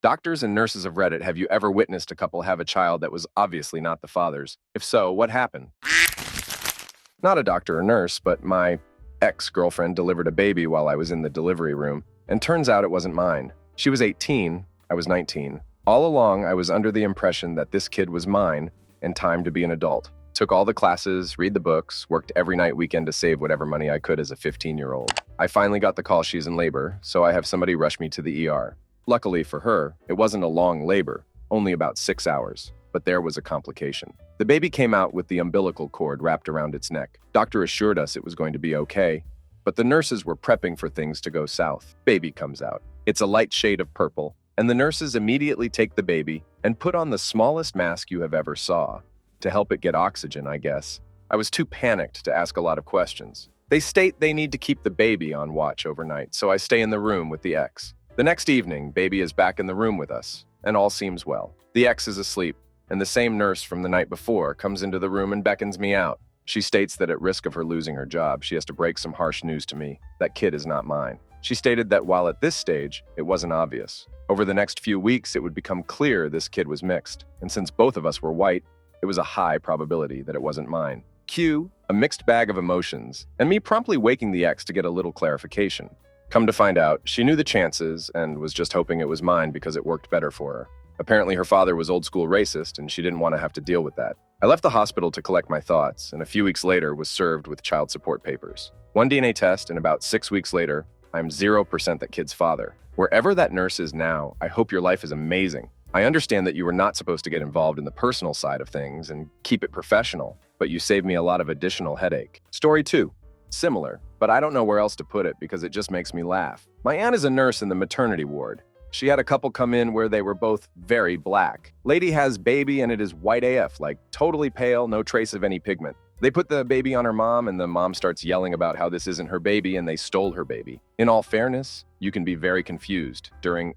Doctors and nurses of Reddit, have you ever witnessed a couple have a child that was obviously not the father's? If so, what happened? Not a doctor or nurse, but my ex-girlfriend delivered a baby while I was in the delivery room, and turns out it wasn't mine. She was 18, I was 19. All along, I was under the impression that this kid was mine and time to be an adult. Took all the classes, read the books, worked every night weekend to save whatever money I could as a 15-year-old. I finally got the call she's in labor, so I have somebody rush me to the ER. Luckily for her, it wasn't a long labor, only about 6 hours, but there was a complication. The baby came out with the umbilical cord wrapped around its neck. Doctor assured us it was going to be okay, but the nurses were prepping for things to go south. Baby comes out. It's a light shade of purple, and the nurses immediately take the baby and put on the smallest mask you have ever saw, to help it get oxygen, I guess. I was too panicked to ask a lot of questions. They state they need to keep the baby on watch overnight, so I stay in the room with the ex. The next evening, baby is back in the room with us, and all seems well. The ex is asleep, and the same nurse from the night before comes into the room and beckons me out. She states that at risk of her losing her job, she has to break some harsh news to me. That kid is not mine. She stated that while at this stage, it wasn't obvious. Over the next few weeks, it would become clear this kid was mixed, and since both of us were white, it was a high probability that it wasn't mine. Cue a mixed bag of emotions, and me promptly waking the ex to get a little clarification. Come to find out, she knew the chances and was just hoping it was mine because it worked better for her. Apparently her father was old school racist and she didn't want to have to deal with that. I left the hospital to collect my thoughts, and a few weeks later was served with child support papers. One DNA test, and about 6 weeks later, I'm 0% that kid's father. Wherever that nurse is now, I hope your life is amazing. I understand that you were not supposed to get involved in the personal side of things and keep it professional, but you saved me a lot of additional headache. Story 2. Similar, but I don't know where else to put it because it just makes me laugh. My aunt is a nurse in the maternity ward. She had a couple come in where they were both very black. Lady has baby and it is white AF, like totally pale, no trace of any pigment. They put the baby on her mom and the mom starts yelling about how this isn't her baby and they stole her baby. In all fairness, you can be very confused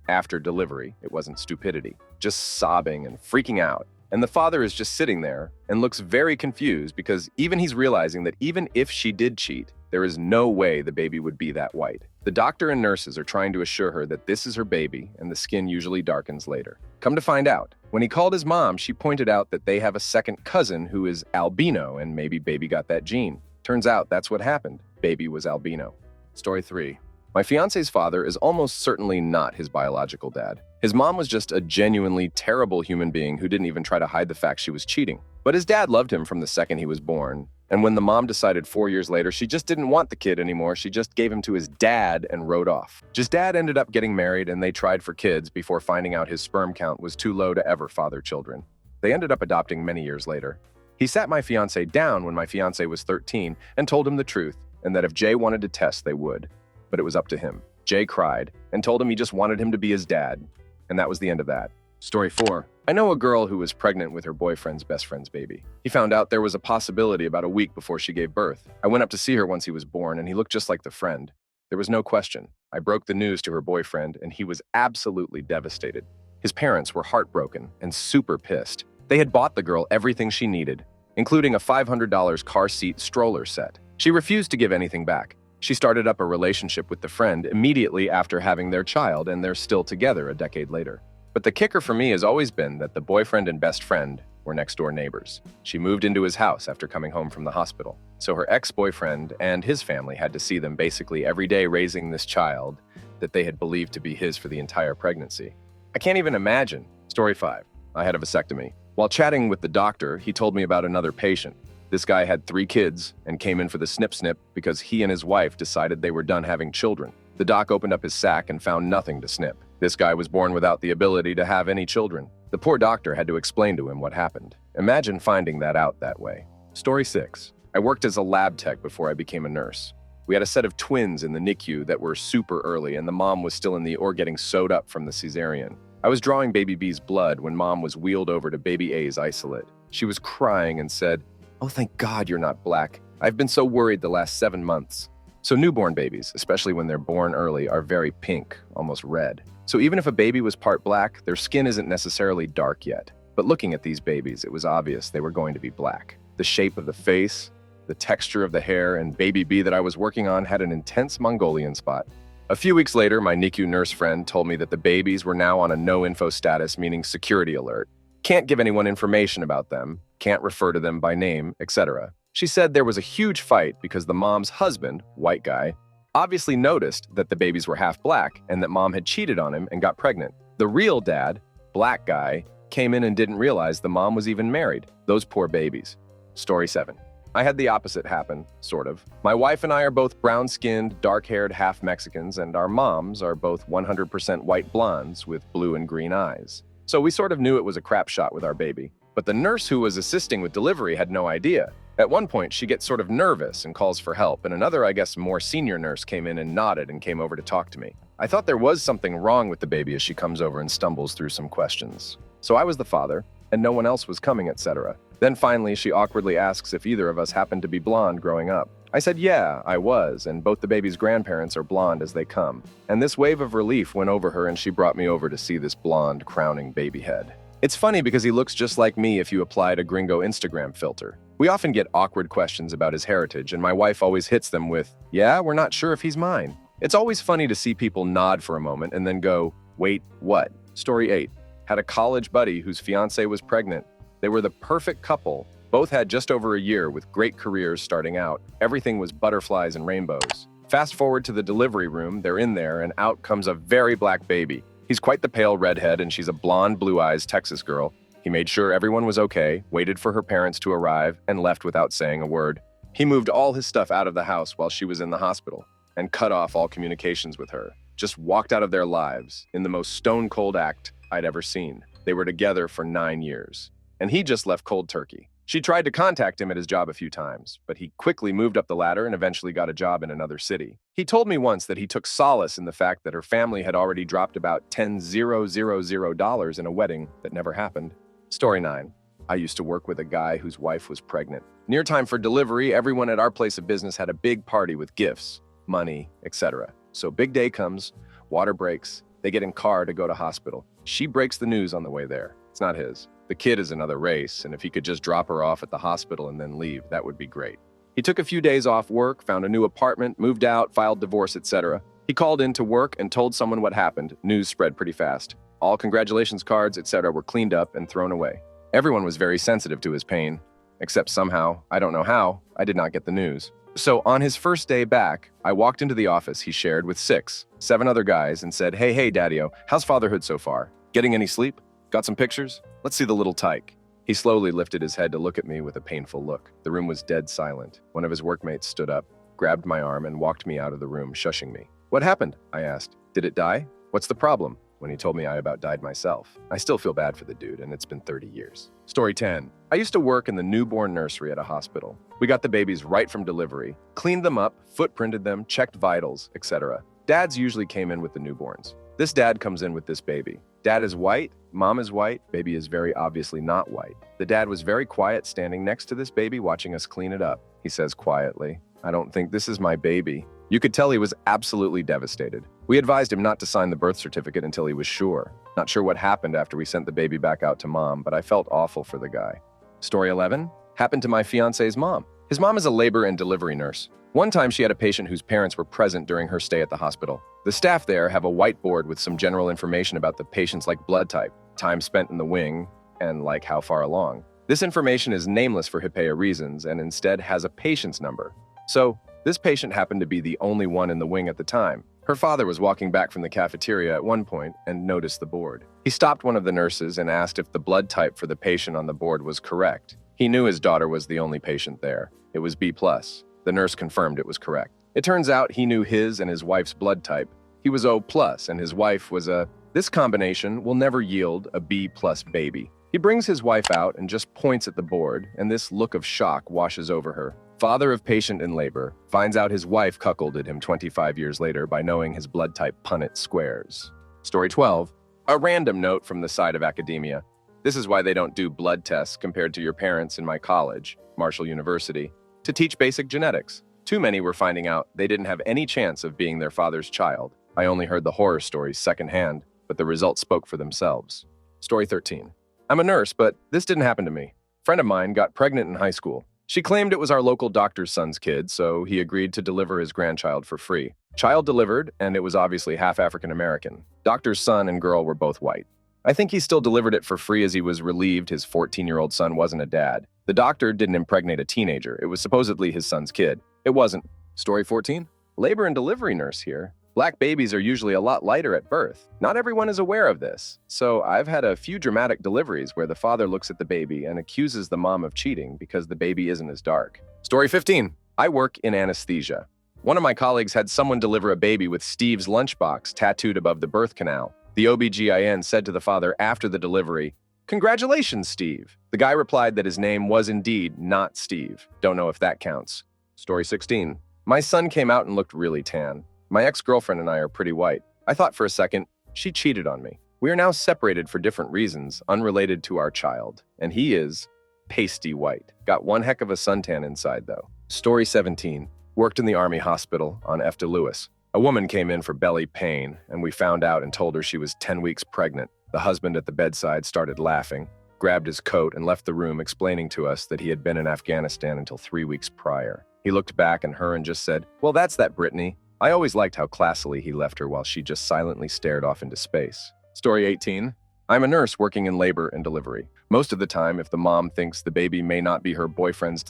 after delivery. It wasn't stupidity, just sobbing and freaking out. And the father is just sitting there and looks very confused because even he's realizing that even if she did cheat, there is no way the baby would be that white. The doctor and nurses are trying to assure her that this is her baby and the skin usually darkens later. Come to find out, when he called his mom, she pointed out that they have a second cousin who is albino and maybe baby got that gene. Turns out that's what happened. Baby was albino. Story 3. My fiance's father is almost certainly not his biological dad. His mom was just a genuinely terrible human being who didn't even try to hide the fact she was cheating. But his dad loved him from the second he was born. And when the mom decided 4 years later she just didn't want the kid anymore, she just gave him to his dad and rode off. His dad ended up getting married and they tried for kids before finding out his sperm count was too low to ever father children. They ended up adopting many years later. He sat my fiance down when my fiance was 13 and told him the truth, and that if Jay wanted to test, they would. But it was up to him. Jay cried and told him he just wanted him to be his dad. And that was the end of that. Story 4. I know a girl who was pregnant with her boyfriend's best friend's baby. He found out there was a possibility about a week before she gave birth. I went up to see her once he was born, and he looked just like the friend. There was no question. I broke the news to her boyfriend, and he was absolutely devastated. His parents were heartbroken and super pissed. They had bought the girl everything she needed, including a $500 car seat stroller set. She refused to give anything back. She started up a relationship with the friend immediately after having their child, and they're still together a decade later. But the kicker for me has always been that the boyfriend and best friend were next-door neighbors. She moved into his house after coming home from the hospital. So her ex-boyfriend and his family had to see them basically every day raising this child that they had believed to be his for the entire pregnancy. I can't even imagine. Story 5. I had a vasectomy. While chatting with the doctor, he told me about another patient. This guy had 3 kids and came in for the snip because he and his wife decided they were done having children. The doc opened up his sack and found nothing to snip. This guy was born without the ability to have any children. The poor doctor had to explain to him what happened. Imagine finding that out that way. Story 6. I worked as a lab tech before I became a nurse. We had a set of twins in the NICU that were super early, and the mom was still in the OR getting sewed up from the cesarean. I was drawing baby B's blood when mom was wheeled over to baby A's isolate. She was crying and said, "Oh, thank God you're not black. I've been so worried the last 7 months." So newborn babies, especially when they're born early, are very pink, almost red. So even if a baby was part black, their skin isn't necessarily dark yet. But looking at these babies, it was obvious they were going to be black. The shape of the face, the texture of the hair, and baby B that I was working on had an intense Mongolian spot. A few weeks later, my NICU nurse friend told me that the babies were now on a no-info status, meaning security alert. Can't give anyone information about them, can't refer to them by name, etc. She said there was a huge fight because the mom's husband, white guy, obviously noticed that the babies were half black and that mom had cheated on him and got pregnant. The real dad, black guy, came in and didn't realize the mom was even married. Those poor babies. Story 7. I had the opposite happen, sort of. My wife and I are both brown-skinned, dark-haired half Mexicans, and our moms are both 100% white blondes with blue and green eyes. So we sort of knew it was a crap shot with our baby. But the nurse who was assisting with delivery had no idea. At one point, she gets sort of nervous and calls for help, and another, I guess, more senior nurse came in and nodded and came over to talk to me. I thought there was something wrong with the baby as she comes over and stumbles through some questions. So I was the father, and no one else was coming, etc. Then finally, she awkwardly asks if either of us happened to be blonde growing up. I said, yeah, I was, and both the baby's grandparents are blonde as they come. And this wave of relief went over her and she brought me over to see this blonde, crowning baby head. It's funny because he looks just like me if you applied a gringo Instagram filter. We often get awkward questions about his heritage, and my wife always hits them with, yeah, we're not sure if he's mine. It's always funny to see people nod for a moment and then go, wait, what? Story 8. Had a college buddy whose fiancée was pregnant. They were the perfect couple. Both had just over a year with great careers starting out. Everything was butterflies and rainbows. Fast forward to the delivery room, they're in there, and out comes a very black baby. He's quite the pale redhead, and she's a blonde, blue-eyes Texas girl. He made sure everyone was okay, waited for her parents to arrive, and left without saying a word. He moved all his stuff out of the house while she was in the hospital, and cut off all communications with her. Just walked out of their lives in the most stone-cold act I'd ever seen. They were together for 9 years. And he just left cold turkey. She tried to contact him at his job a few times, but he quickly moved up the ladder and eventually got a job in another city. He told me once that he took solace in the fact that her family had already dropped about $10,000 in a wedding that never happened. Story 9. I used to work with a guy whose wife was pregnant. Near time for delivery, everyone at our place of business had a big party with gifts, money, etc. So big day comes, water breaks, they get in car to go to hospital. She breaks the news on the way there. It's not his. The kid is another race, and if he could just drop her off at the hospital and then leave, that would be great. He took a few days off work, found a new apartment, moved out, filed divorce, etc. He called in to work and told someone what happened. News spread pretty fast. All congratulations cards, etc. were cleaned up and thrown away. Everyone was very sensitive to his pain, except somehow, I don't know how, I did not get the news. So on his first day back, I walked into the office he shared with 7 other guys and said, hey, Daddy-o, how's fatherhood so far? Getting any sleep? Got some pictures? Let's see the little tyke. He slowly lifted his head to look at me with a painful look. The room was dead silent. One of his workmates stood up, grabbed my arm, and walked me out of the room, shushing me. What happened? I asked. Did it die? What's the problem? When he told me I about died myself. I still feel bad for the dude, and it's been 30 years. Story 10. I used to work in the newborn nursery at a hospital. We got the babies right from delivery, cleaned them up, footprinted them, checked vitals, etc. Dads usually came in with the newborns. This dad comes in with this baby. Dad is white, mom is white, baby is very obviously not white. The dad was very quiet standing next to this baby watching us clean it up. He says quietly, I don't think this is my baby. You could tell he was absolutely devastated. We advised him not to sign the birth certificate until he was sure. Not sure what happened after we sent the baby back out to mom, but I felt awful for the guy. Story 11. Happened to my fiance's mom. His mom is a labor and delivery nurse. One time she had a patient whose parents were present during her stay at the hospital. The staff there have a whiteboard with some general information about the patient's blood type, time spent in the wing, and how far along. This information is nameless for HIPAA reasons and instead has a patient's number. So, this patient happened to be the only one in the wing at the time. Her father was walking back from the cafeteria at one point and noticed the board. He stopped one of the nurses and asked if the blood type for the patient on the board was correct. He knew his daughter was the only patient there. It was B+. The nurse confirmed it was correct. It turns out he knew his and his wife's blood type. He was O+, and his wife was a... This combination will never yield a B+ baby. He brings his wife out and just points at the board, and this look of shock washes over her. Father of patient in labor, finds out his wife cuckolded him 25 years later by knowing his blood type Punnett squares. Story 12. A random note from the side of academia. This is why they don't do blood tests compared to your parents in my college, Marshall University, to teach basic genetics. Too many were finding out they didn't have any chance of being their father's child. I only heard the horror stories secondhand, but the results spoke for themselves. Story 13. I'm a nurse, but this didn't happen to me. A friend of mine got pregnant in high school. She claimed it was our local doctor's son's kid, so he agreed to deliver his grandchild for free. Child delivered, and it was obviously half African American. Doctor's son and girl were both white. I think he still delivered it for free as he was relieved his 14-year-old son wasn't a dad. The doctor didn't impregnate a teenager. It was supposedly his son's kid. It wasn't. Story 14? Labor and delivery nurse here. Black babies are usually a lot lighter at birth. Not everyone is aware of this. So I've had a few dramatic deliveries where the father looks at the baby and accuses the mom of cheating because the baby isn't as dark. Story 15. I work in anesthesia. One of my colleagues had someone deliver a baby with Steve's lunchbox tattooed above the birth canal. The OBGYN said to the father after the delivery, "Congratulations, Steve." The guy replied that his name was indeed not Steve. Don't know if that counts. Story 16. My son came out and looked really tan. My ex-girlfriend and I are pretty white. I thought for a second, she cheated on me. We are now separated for different reasons, unrelated to our child. And he is pasty white. Got one heck of a suntan inside, though. Story 17. Worked in the Army hospital on F. de Lewis. A woman came in for belly pain, and we found out and told her she was 10 weeks pregnant. The husband at the bedside started laughing, grabbed his coat, and left the room explaining to us that he had been in Afghanistan until 3 weeks prior. He looked back at her and just said, "Well, that's that Brittany." I always liked how classily he left her while she just silently stared off into space. Story 18. I'm a nurse working in labor and delivery. Most of the time, if the mom thinks the baby may not be her boyfriend's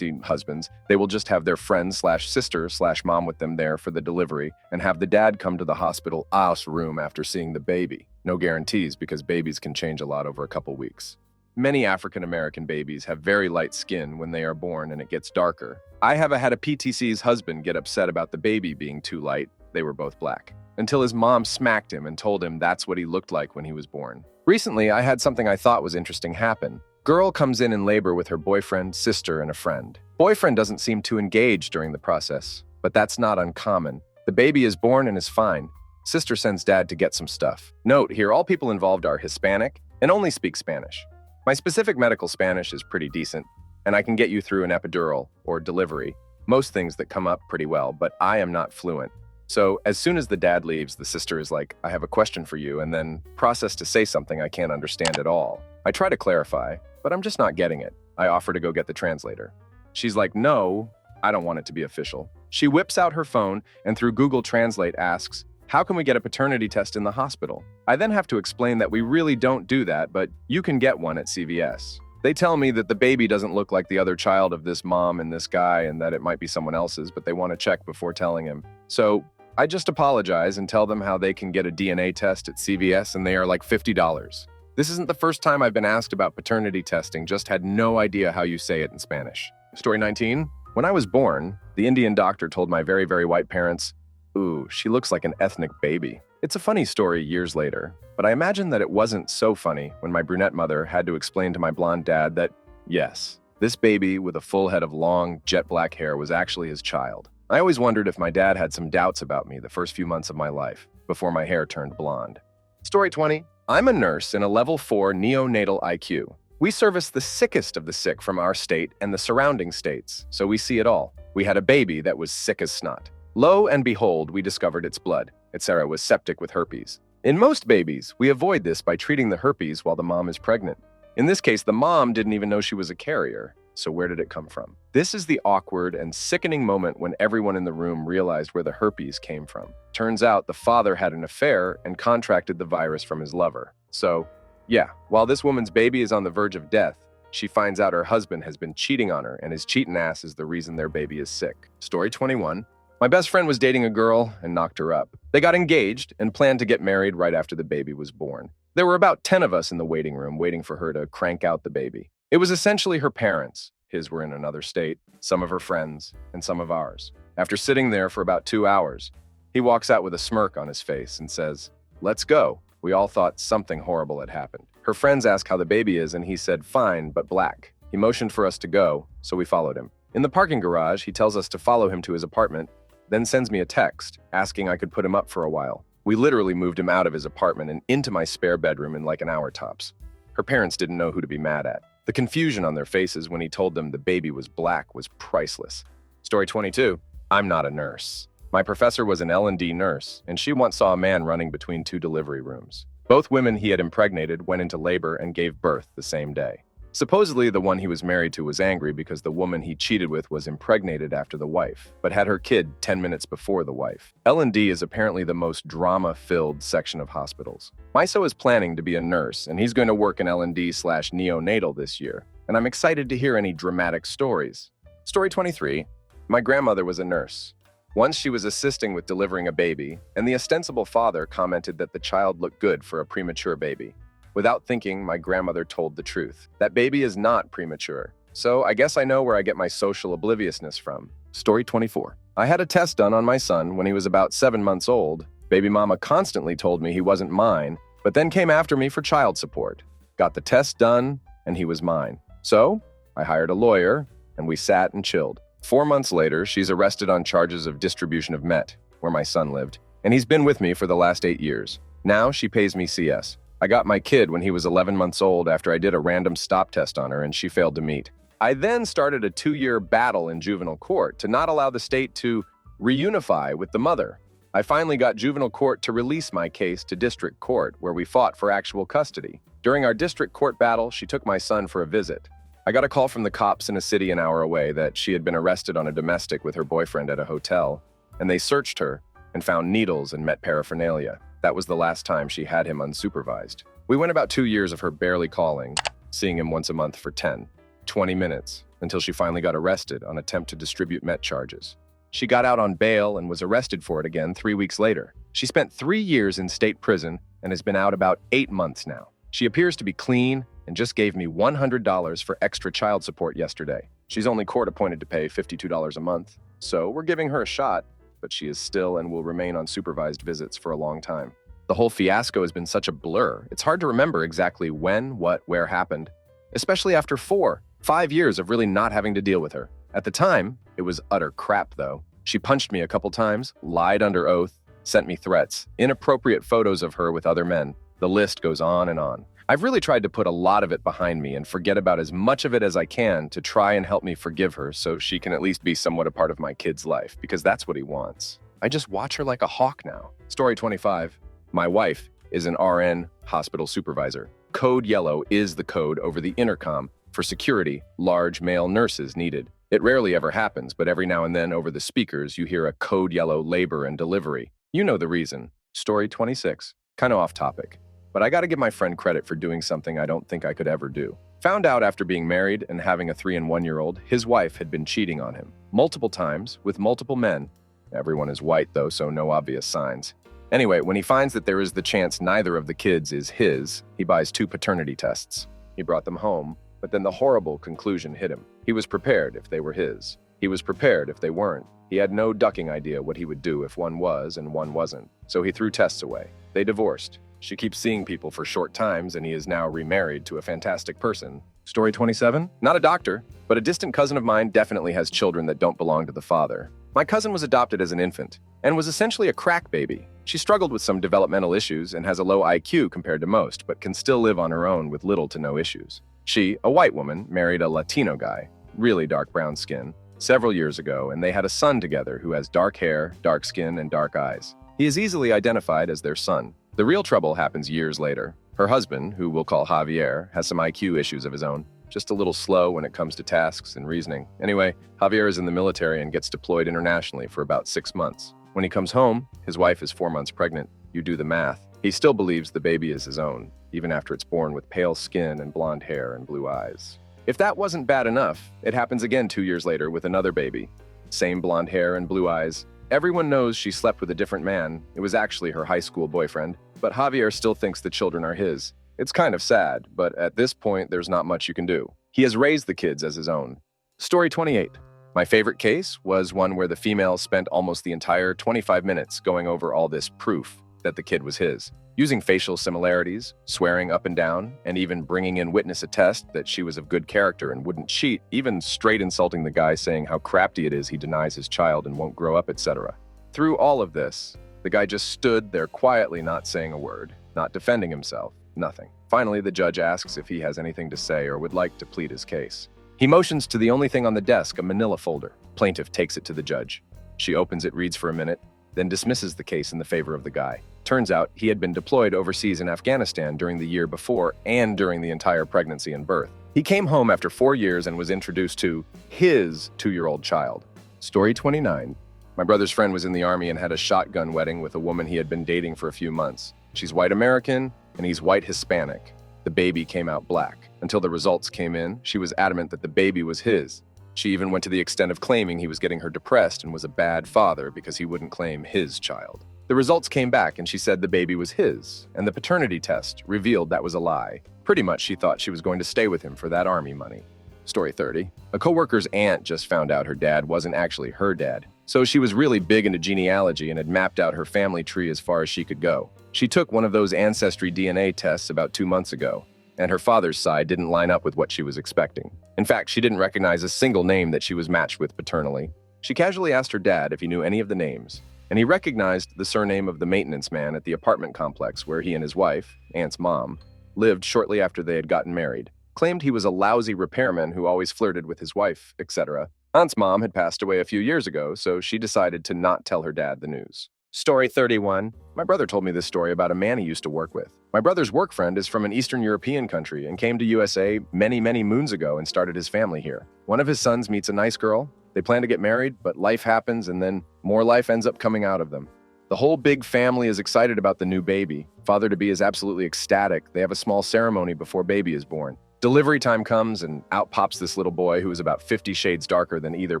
husband's, they will just have their friend/sister/mom with them there for the delivery and have the dad come to the hospital room after seeing the baby. No guarantees because babies can change a lot over a couple weeks. Many African American babies have very light skin when they are born and it gets darker. I have had a PTC's husband get upset about the baby being too light. They were both black. Until his mom smacked him and told him that's what he looked like when he was born. Recently, I had something I thought was interesting happen. Girl comes in labor with her boyfriend, sister, and a friend. Boyfriend doesn't seem to engage during the process, but that's not uncommon. The baby is born and is fine. Sister sends dad to get some stuff. Note here, all people involved are Hispanic and only speak Spanish. My specific medical Spanish is pretty decent, and I can get you through an epidural or delivery. Most things that come up pretty well, but I am not fluent. So as soon as the dad leaves, the sister is like, "I have a question for you," and then process to say something I can't understand at all. I try to clarify, but I'm just not getting it. I offer to go get the translator. She's like, "No, I don't want it to be official." She whips out her phone and through Google Translate asks, "How can we get a paternity test in the hospital?" I then have to explain that we really don't do that, but you can get one at CVS. They tell me that the baby doesn't look like the other child of this mom and this guy and that it might be someone else's, but they want to check before telling him. So I just apologize and tell them how they can get a DNA test at CVS and they are like $50. This isn't the first time I've been asked about paternity testing, just had no idea how you say it in Spanish. Story 19. When I was born, the Indian doctor told my very, very white parents, "Ooh, she looks like an ethnic baby." It's a funny story years later, but I imagine that it wasn't so funny when my brunette mother had to explain to my blonde dad that, yes, this baby with a full head of long, jet black hair was actually his child. I always wondered if my dad had some doubts about me the first few months of my life, before my hair turned blonde. Story 20. I'm a nurse in a level 4 neonatal IQ. We service the sickest of the sick from our state and the surrounding states, so we see it all. We had a baby that was sick as snot. Lo and behold, we discovered its blood. Etc. was septic with herpes. In most babies, we avoid this by treating the herpes while the mom is pregnant. In this case, the mom didn't even know she was a carrier. So where did it come from? This is the awkward and sickening moment when everyone in the room realized where the herpes came from. Turns out the father had an affair and contracted the virus from his lover. So, yeah, while this woman's baby is on the verge of death, she finds out her husband has been cheating on her and his cheating ass is the reason their baby is sick. Story 21. My best friend was dating a girl and knocked her up. They got engaged and planned to get married right after the baby was born. There were about 10 of us in the waiting room waiting for her to crank out the baby. It was essentially her parents. His were in another state, some of her friends, and some of ours. After sitting there for about 2 hours, he walks out with a smirk on his face and says, "Let's go." We all thought something horrible had happened. Her friends asked how the baby is, and he said, "Fine, but black." He motioned for us to go, so we followed him. In the parking garage, he tells us to follow him to his apartment, then sends me a text asking I could put him up for a while. We literally moved him out of his apartment and into my spare bedroom in like an hour tops. Her parents didn't know who to be mad at. The confusion on their faces when he told them the baby was black was priceless. Story 22. I'm not a nurse. My professor was an L&D nurse, and she once saw a man running between 2 delivery rooms. Both women he had impregnated went into labor and gave birth the same day. Supposedly, the one he was married to was angry because the woman he cheated with was impregnated after the wife, but had her kid 10 minutes before the wife. L&D is apparently the most drama-filled section of hospitals. Miso is planning to be a nurse, and he's going to work in L&D/neonatal this year, and I'm excited to hear any dramatic stories. Story 23. My grandmother was a nurse. Once she was assisting with delivering a baby, and the ostensible father commented that the child looked good for a premature baby. Without thinking, my grandmother told the truth. That baby is not premature. So I guess I know where I get my social obliviousness from. Story 24. I had a test done on my son when he was about 7 months old. Baby mama constantly told me he wasn't mine, but then came after me for child support. Got the test done, and he was mine. So I hired a lawyer, and we sat and chilled. 4 months later, she's arrested on charges of distribution of meth, where my son lived, and he's been with me for the last 8 years. Now she pays me CS. I got my kid when he was 11 months old after I did a random stop test on her and she failed to meet. I then started a 2-year battle in juvenile court to not allow the state to reunify with the mother. I finally got juvenile court to release my case to district court, where we fought for actual custody. During our district court battle, she took my son for a visit. I got a call from the cops in a city an hour away that she had been arrested on a domestic with her boyfriend at a hotel, and they searched her and found needles and met paraphernalia. That was the last time she had him unsupervised. We went about 2 years of her barely calling, seeing him once a month for 20 minutes, until she finally got arrested on attempt to distribute meth charges. She got out on bail and was arrested for it again 3 weeks later. She spent 3 years in state prison and has been out about 8 months now. She appears to be clean and just gave me $100 for extra child support yesterday. She's only court appointed to pay $52 a month, so we're giving her a shot, but she is still and will remain on supervised visits for a long time. The whole fiasco has been such a blur. It's hard to remember exactly when, what, where happened, especially after 4-5 years of really not having to deal with her. At the time, it was utter crap, though. She punched me a couple times, lied under oath, sent me threats, inappropriate photos of her with other men. The list goes on and on. I've really tried to put a lot of it behind me and forget about as much of it as I can to try and help me forgive her so she can at least be somewhat a part of my kid's life, because that's what he wants. I just watch her like a hawk now. Story 25. My wife is an RN hospital supervisor. Code yellow is the code over the intercom for security, large male nurses needed. It rarely ever happens, but every now and then over the speakers you hear a code yellow labor and delivery. You know the reason. Story 26. Kind of off topic, but I gotta give my friend credit for doing something I don't think I could ever do. Found out after being married and having a 3 and 1-year-old, his wife had been cheating on him. Multiple times, with multiple men. Everyone is white though, so no obvious signs. Anyway, when he finds that there is the chance neither of the kids is his, he buys 2 paternity tests. He brought them home, but then the horrible conclusion hit him. He was prepared if they were his. He was prepared if they weren't. He had no ducking idea what he would do if one was and one wasn't, so he threw tests away. They divorced. She keeps seeing people for short times, and he is now remarried to a fantastic person. Story 27? Not a doctor, but a distant cousin of mine definitely has children that don't belong to the father. My cousin was adopted as an infant, and was essentially a crack baby. She struggled with some developmental issues and has a low IQ compared to most, but can still live on her own with little to no issues. She, a white woman, married a Latino guy, really dark brown skin, several years ago, and they had a son together who has dark hair, dark skin, and dark eyes. He is easily identified as their son. The real trouble happens years later. Her husband, who we'll call Javier, has some IQ issues of his own, just a little slow when it comes to tasks and reasoning. Anyway, Javier is in the military and gets deployed internationally for about 6 months. When he comes home, his wife is 4 months pregnant. You do the math. He still believes the baby is his own, even after it's born with pale skin and blonde hair and blue eyes. If that wasn't bad enough, it happens again 2 years later with another baby. Same blonde hair and blue eyes. Everyone knows she slept with a different man. It was actually her high school boyfriend, but Javier still thinks the children are his. It's kind of sad, but at this point, there's not much you can do. He has raised the kids as his own. Story 28. My favorite case was one where the female spent almost the entire 25 minutes going over all this proof that the kid was his, using facial similarities, swearing up and down, and even bringing in witness attest that she was of good character and wouldn't cheat, even straight insulting the guy, saying how crafty it is he denies his child and won't grow up, etc. Through all of this, the guy just stood there quietly, not saying a word, not defending himself, nothing. Finally, the judge asks if he has anything to say or would like to plead his case. He motions to the only thing on the desk, a manila folder. Plaintiff takes it to the judge. She opens it, reads for a minute, then dismisses the case in the favor of the guy. Turns out he had been deployed overseas in Afghanistan during the year before and during the entire pregnancy and birth. He came home after 4 years and was introduced to his 2-year-old child. Story 29. My brother's friend was in the army and had a shotgun wedding with a woman he had been dating for a few months. She's white American and he's white Hispanic. The baby came out black. Until the results came in, she was adamant that the baby was his. She even went to the extent of claiming he was getting her depressed and was a bad father because he wouldn't claim his child. The results came back and she said the baby was his, and the paternity test revealed that was a lie. Pretty much she thought she was going to stay with him for that army money. Story 30. A coworker's aunt just found out her dad wasn't actually her dad. So she was really big into genealogy and had mapped out her family tree as far as she could go. She took one of those ancestry DNA tests about 2 months ago, and her father's side didn't line up with what she was expecting. In fact, she didn't recognize a single name that she was matched with paternally. She casually asked her dad if he knew any of the names, and he recognized the surname of the maintenance man at the apartment complex where he and his wife, aunt's mom, lived shortly after they had gotten married. Claimed he was a lousy repairman who always flirted with his wife, etc. Aunt's mom had passed away a few years ago, so she decided to not tell her dad the news. Story 31. My brother told me this story about a man he used to work with. My brother's work friend is from an Eastern European country and came to USA many moons ago and started his family here. One of his sons meets a nice girl. They plan to get married, but life happens and then more life ends up coming out of them. The whole big family is excited about the new baby. Father-to-be is absolutely ecstatic. They have a small ceremony before baby is born. Delivery time comes and out pops this little boy who is about 50 shades darker than either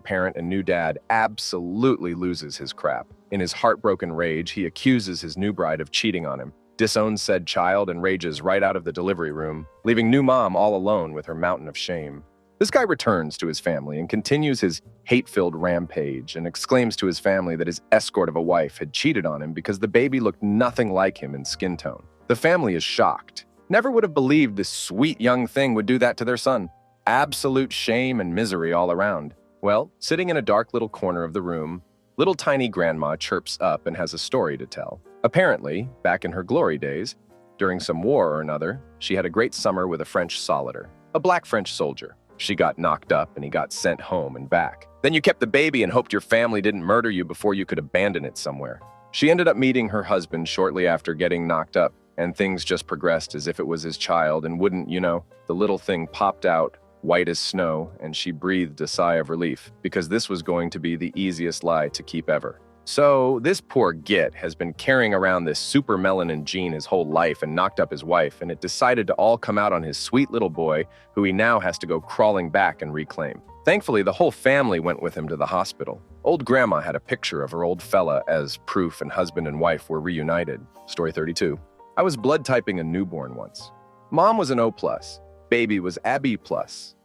parent, and new dad absolutely loses his crap. In his heartbroken rage, he accuses his new bride of cheating on him, disowns said child, and rages right out of the delivery room, leaving new mom all alone with her mountain of shame. This guy returns to his family and continues his hate-filled rampage and exclaims to his family that his escort of a wife had cheated on him because the baby looked nothing like him in skin tone. The family is shocked. Never would have believed this sweet young thing would do that to their son. Absolute shame and misery all around. Well, sitting in a dark little corner of the room, little tiny grandma chirps up and has a story to tell. Apparently, back in her glory days, during some war or another, she had a great summer with a French soldier, a black French soldier. She got knocked up and he got sent home and back. Then you kept the baby and hoped your family didn't murder you before you could abandon it somewhere. She ended up meeting her husband shortly after getting knocked up, and things just progressed as if it was his child, and wouldn't you know, the little thing popped out, white as snow, and she breathed a sigh of relief, because this was going to be the easiest lie to keep ever. So this poor git has been carrying around this super melanin gene his whole life and knocked up his wife, and it decided to all come out on his sweet little boy, who he now has to go crawling back and reclaim. Thankfully, the whole family went with him to the hospital. Old grandma had a picture of her old fella as proof, and husband and wife were reunited. Story 32. I was blood typing a newborn once. Mom was an O+, baby was AB+,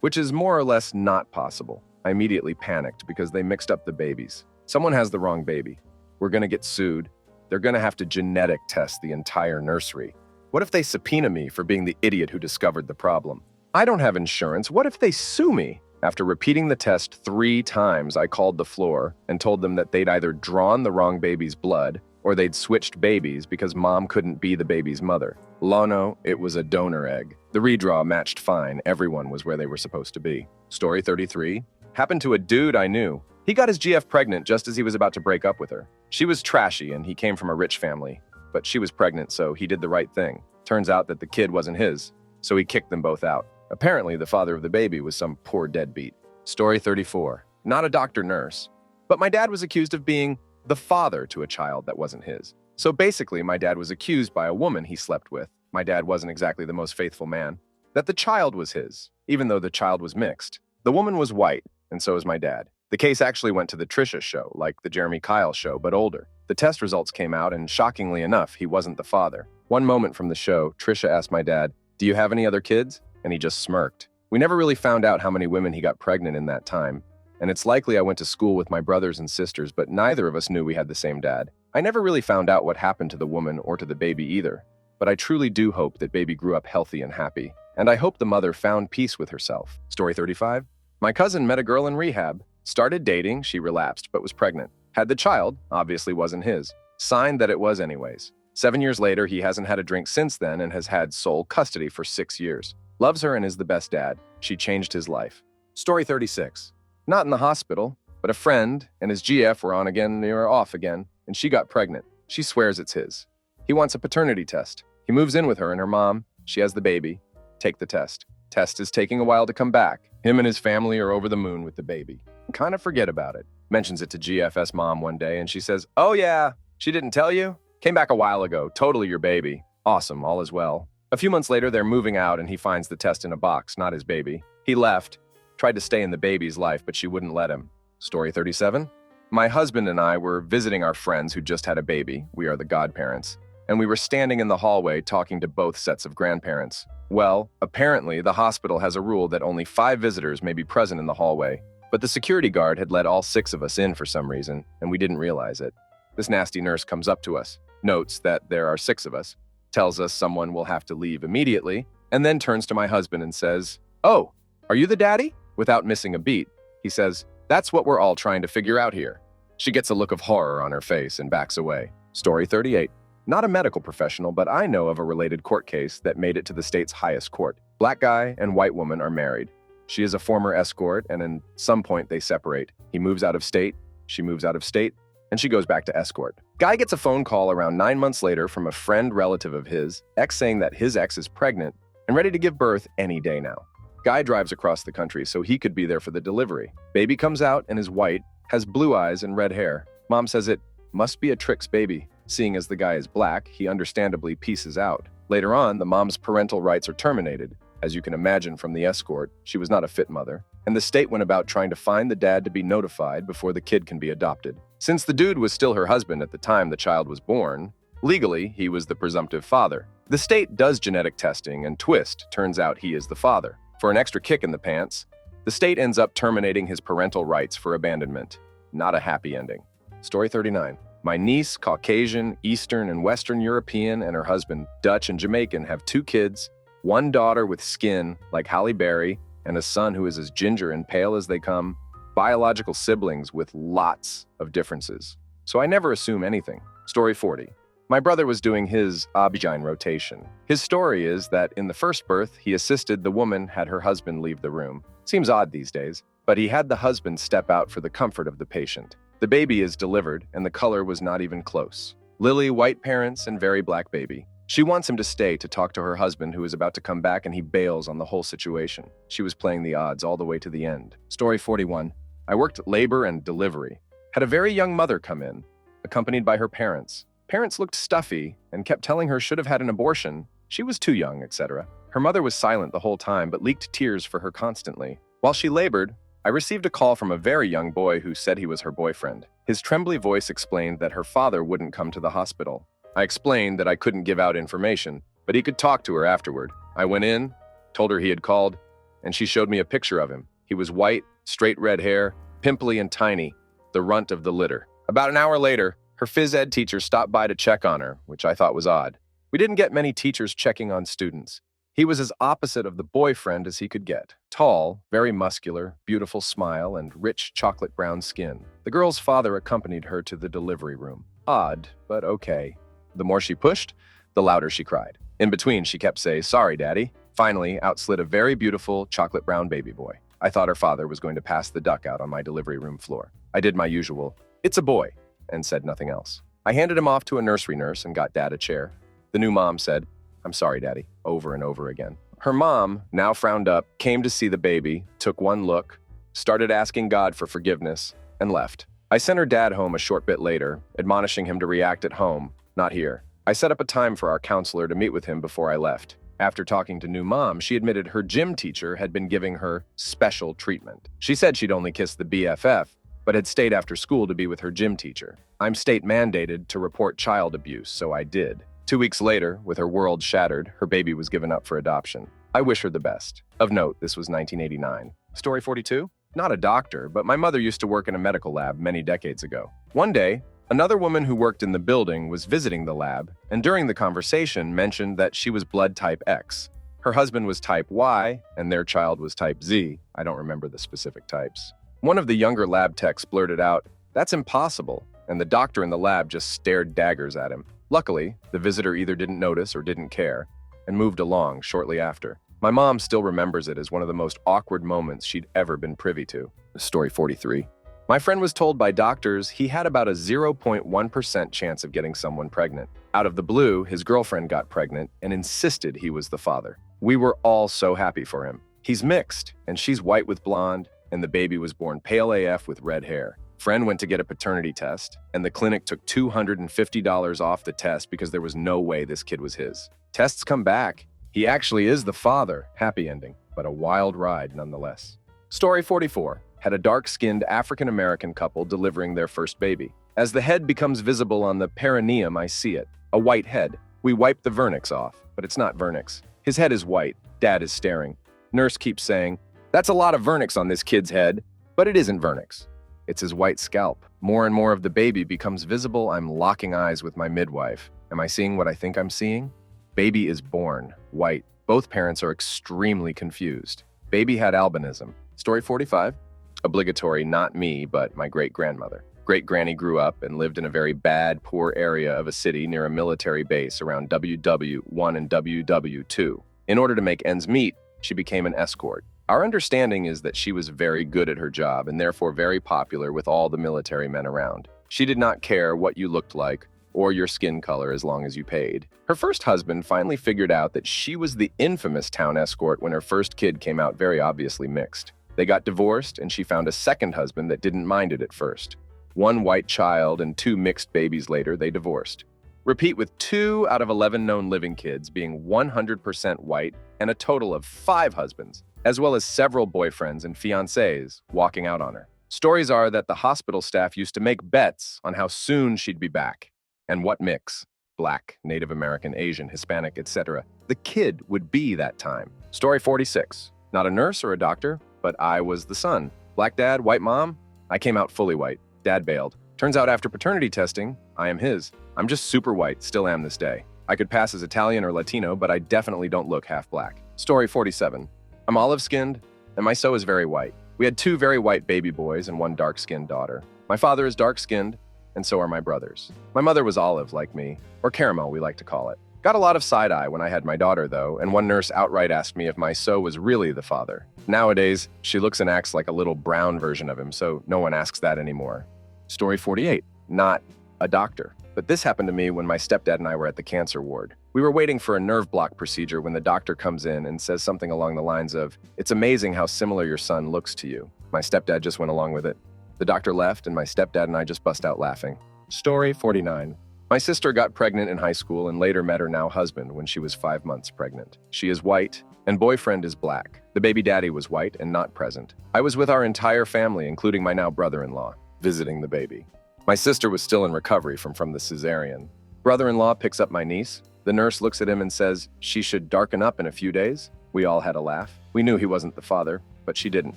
which is more or less not possible. I immediately panicked because they mixed up the babies. Someone has the wrong baby. We're gonna get sued. They're gonna have to genetic test the entire nursery. What if they subpoena me for being the idiot who discovered the problem? I don't have insurance. What if they sue me? After repeating the test 3 times, I called the floor and told them that they'd either drawn the wrong baby's blood or they'd switched babies because mom couldn't be the baby's mother. Lono, it was a donor egg. The redraw matched fine. Everyone was where they were supposed to be. Story 33. Happened to a dude I knew. He got his GF pregnant just as he was about to break up with her. She was trashy and he came from a rich family, but she was pregnant, so he did the right thing. Turns out that the kid wasn't his, so he kicked them both out. Apparently, the father of the baby was some poor deadbeat. Story 34. Not a doctor-nurse, but my dad was accused of being the father to a child that wasn't his. So basically, my dad was accused by a woman he slept with. My dad wasn't exactly the most faithful man. That the child was his, even though the child was mixed. The woman was white, and so was my dad. The case actually went to the Trisha show, like the Jeremy Kyle show, but older. The test results came out, and shockingly enough, he wasn't the father. One moment from the show, Trisha asked my dad, "Do you have any other kids?" And he just smirked. We never really found out how many women he got pregnant in that time, and it's likely I went to school with my brothers and sisters, but neither of us knew we had the same dad. I never really found out what happened to the woman or to the baby either, but I truly do hope that baby grew up healthy and happy, and I hope the mother found peace with herself. Story 35. My cousin met a girl in rehab. Started dating, she relapsed, but was pregnant. Had the child, obviously wasn't his. Signed that it was anyways. 7 years later, he hasn't had a drink since then and has had sole custody for 6 years. Loves her and is the best dad. She changed his life. Story 36. Not in the hospital, but a friend and his GF were on again and they were off again, and she got pregnant. She swears it's his. He wants a paternity test. He moves in with her and her mom. She has the baby. Take the test. Test is taking a while to come back. Him and his family are over the moon with the baby. Kind of forget about it. Mentions it to GFS mom one day, and she says, "Oh yeah, she didn't tell you? Came back a while ago. Totally your baby. Awesome, all is well." A few months later, they're moving out, and he finds the test in a box, not his baby. He left, tried to stay in the baby's life, but she wouldn't let him. Story 37. My husband and I were visiting our friends who just had a baby. We are the godparents. And we were standing in the hallway talking to both sets of grandparents. Well, apparently, the hospital has a rule that only 5 visitors may be present in the hallway. But the security guard had let all 6 of us in for some reason, and we didn't realize it. This nasty nurse comes up to us, notes that there are 6 of us, tells us someone will have to leave immediately, and then turns to my husband and says, "Oh, are you the daddy?" Without missing a beat, he says, "That's what we're all trying to figure out here." She gets a look of horror on her face and backs away. Story 38. Not a medical professional, but I know of a related court case that made it to the state's highest court. Black guy and white woman are married. She is a former escort, and at some point they separate. He moves out of state, she moves out of state, and she goes back to escort. Guy gets a phone call around 9 months later from a friend relative of his, ex saying that his ex is pregnant and ready to give birth any day now. Guy drives across the country so he could be there for the delivery. Baby comes out and is white, has blue eyes and red hair. Mom says it must be a Trix baby. Seeing as the guy is black, he understandably pieces out. Later on, the mom's parental rights are terminated. As you can imagine from the escort, she was not a fit mother, and the state went about trying to find the dad to be notified before the kid can be adopted. Since the dude was still her husband at the time the child was born, legally, he was the presumptive father. The state does genetic testing, and twist, turns out he is the father. For an extra kick in the pants, the state ends up terminating his parental rights for abandonment. Not a happy ending. Story 39. My niece, Caucasian, Eastern, and Western European, and her husband, Dutch and Jamaican, have 2 kids, 1 daughter with skin like Halle Berry, and a son who is as ginger and pale as they come, biological siblings with lots of differences. So I never assume anything. Story 40. My brother was doing his obgyn rotation. His story is that in the first birth, he assisted the woman had her husband leave the room. Seems odd these days, but he had the husband step out for the comfort of the patient. The baby is delivered, and the color was not even close. Lily, white parents, and very black baby. She wants him to stay to talk to her husband who is about to come back, and he bails on the whole situation. She was playing the odds all the way to the end. Story 41. I worked labor and delivery. Had a very young mother come in, accompanied by her parents. Parents looked stuffy and kept telling her should have had an abortion. She was too young, etc. Her mother was silent the whole time, but leaked tears for her constantly. While she labored, I received a call from a very young boy who said he was her boyfriend. His trembly voice explained that her father wouldn't come to the hospital. I explained that I couldn't give out information, but he could talk to her afterward. I went in, told her he had called, and she showed me a picture of him. He was white, straight red hair, pimply and tiny, the runt of the litter. About an hour later, her phys ed teacher stopped by to check on her, which I thought was odd. We didn't get many teachers checking on students. He was as opposite of the boyfriend as he could get. Tall, very muscular, beautiful smile, and rich chocolate brown skin. The girl's father accompanied her to the delivery room. Odd, but okay. The more she pushed, the louder she cried. In between, she kept saying, "Sorry, Daddy." Finally, out slid a very beautiful chocolate brown baby boy. I thought her father was going to pass the duck out on my delivery room floor. I did my usual, "It's a boy," and said nothing else. I handed him off to a nursery nurse and got Dad a chair. The new mom said, "I'm sorry, Daddy," over and over again. Her mom, now frowned up, came to see the baby, took one look, started asking God for forgiveness, and left. I sent her dad home a short bit later, admonishing him to react at home, not here. I set up a time for our counselor to meet with him before I left. After talking to new mom, she admitted her gym teacher had been giving her special treatment. She said she'd only kissed the BFF, but had stayed after school to be with her gym teacher. I'm state mandated to report child abuse, so I did. 2 weeks later, with her world shattered, her baby was given up for adoption. I wish her the best. Of note, this was 1989. Story 42? Not a doctor, but my mother used to work in a medical lab many decades ago. One day, another woman who worked in the building was visiting the lab, and during the conversation mentioned that she was blood type X. Her husband was type Y, and their child was type Z. I don't remember the specific types. One of the younger lab techs blurted out, "That's impossible," and the doctor in the lab just stared daggers at him. Luckily, the visitor either didn't notice or didn't care, and moved along shortly after. My mom still remembers it as one of the most awkward moments she'd ever been privy to. Story 43. My friend was told by doctors he had about a 0.1% chance of getting someone pregnant. Out of the blue, his girlfriend got pregnant and insisted he was the father. We were all so happy for him. He's mixed, and she's white with blonde, and the baby was born pale AF with red hair. Friend went to get a paternity test, and the clinic took $250 off the test because there was no way this kid was his. Tests come back. He actually is the father. Happy ending, but a wild ride nonetheless. Story 44. Had a dark-skinned African-American couple delivering their first baby. As the head becomes visible on the perineum, I see it. A white head. We wipe the vernix off, but it's not vernix. His head is white. Dad is staring. Nurse keeps saying, "That's a lot of vernix on this kid's head," but it isn't vernix. It's his white scalp. More and more of the baby becomes visible. I'm locking eyes with my midwife. Am I seeing what I think I'm seeing? Baby is born, white. Both parents are extremely confused. Baby had albinism. Story 45. Obligatory, not me, but my great-grandmother. Great-granny grew up and lived in a very bad, poor area of a city near a military base around WW1 and WW2. In order to make ends meet, she became an escort. Our understanding is that she was very good at her job and therefore very popular with all the military men around. She did not care what you looked like or your skin color as long as you paid. Her first husband finally figured out that she was the infamous town escort when her first kid came out very obviously mixed. They got divorced and she found a second husband that didn't mind it at first. One white child and 2 mixed babies later, they divorced. Repeat with 2 out of 11 known living kids being 100% white and a total of 5 husbands, as well as several boyfriends and fiancés walking out on her. Stories are that the hospital staff used to make bets on how soon she'd be back and what mix, Black, Native American, Asian, Hispanic, etc., the kid would be that time. Story 46. Not a nurse or a doctor, but I was the son. Black dad, white mom. I came out fully white. Dad bailed. Turns out after paternity testing, I am his. I'm just super white, still am this day. I could pass as Italian or Latino, but I definitely don't look half black. Story 47. I'm olive-skinned, and my so is very white. We had 2 very white baby boys and 1 dark-skinned daughter. My father is dark-skinned, and so are my brothers. My mother was olive like me, or caramel we like to call it. Got a lot of side-eye when I had my daughter, though, and one nurse outright asked me if my so was really the father. Nowadays, she looks and acts like a little brown version of him, so no one asks that anymore. Story 48. Not a doctor. But this happened to me when my stepdad and I were at the cancer ward. We were waiting for a nerve block procedure when the doctor comes in and says something along the lines of, "It's amazing how similar your son looks to you." My stepdad just went along with it. The doctor left and my stepdad and I just bust out laughing. Story 49. My sister got pregnant in high school and later met her now husband when she was 5 months pregnant. She is white and boyfriend is black. The baby daddy was white and not present. I was with our entire family, including my now brother-in-law, visiting the baby. My sister was still in recovery from the cesarean. Brother-in-law picks up my niece. The nurse looks at him and says she should darken up in a few days. We all had a laugh. We knew he wasn't the father, but she didn't.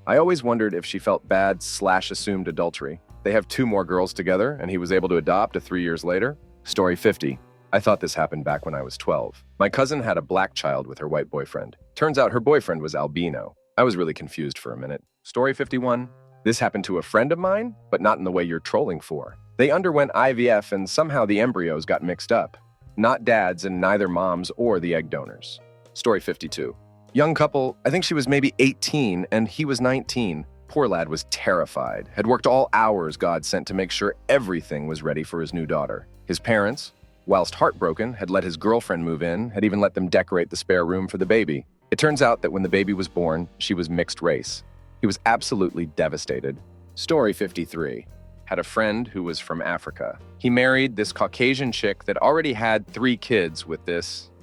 I always wondered if she felt bad/assumed adultery. They have 2 more girls together, and he was able to adopt 3 years later. Story 50. I thought this happened back when I was 12. My cousin had a black child with her white boyfriend. Turns out her boyfriend was albino. I was really confused for a minute. Story 51. This happened to a friend of mine, but not in the way you're trolling for. They underwent IVF and somehow the embryos got mixed up. Not dads and neither moms or the egg donors. Story 52. Young couple, I think she was maybe 18 and he was 19. Poor lad was terrified, had worked all hours God sent to make sure everything was ready for his new daughter. His parents, whilst heartbroken, had let his girlfriend move in, had even let them decorate the spare room for the baby. It turns out that when the baby was born, she was mixed race. He was absolutely devastated. Story 53. Had a friend who was from Africa. He married this Caucasian chick that already had 3 kids with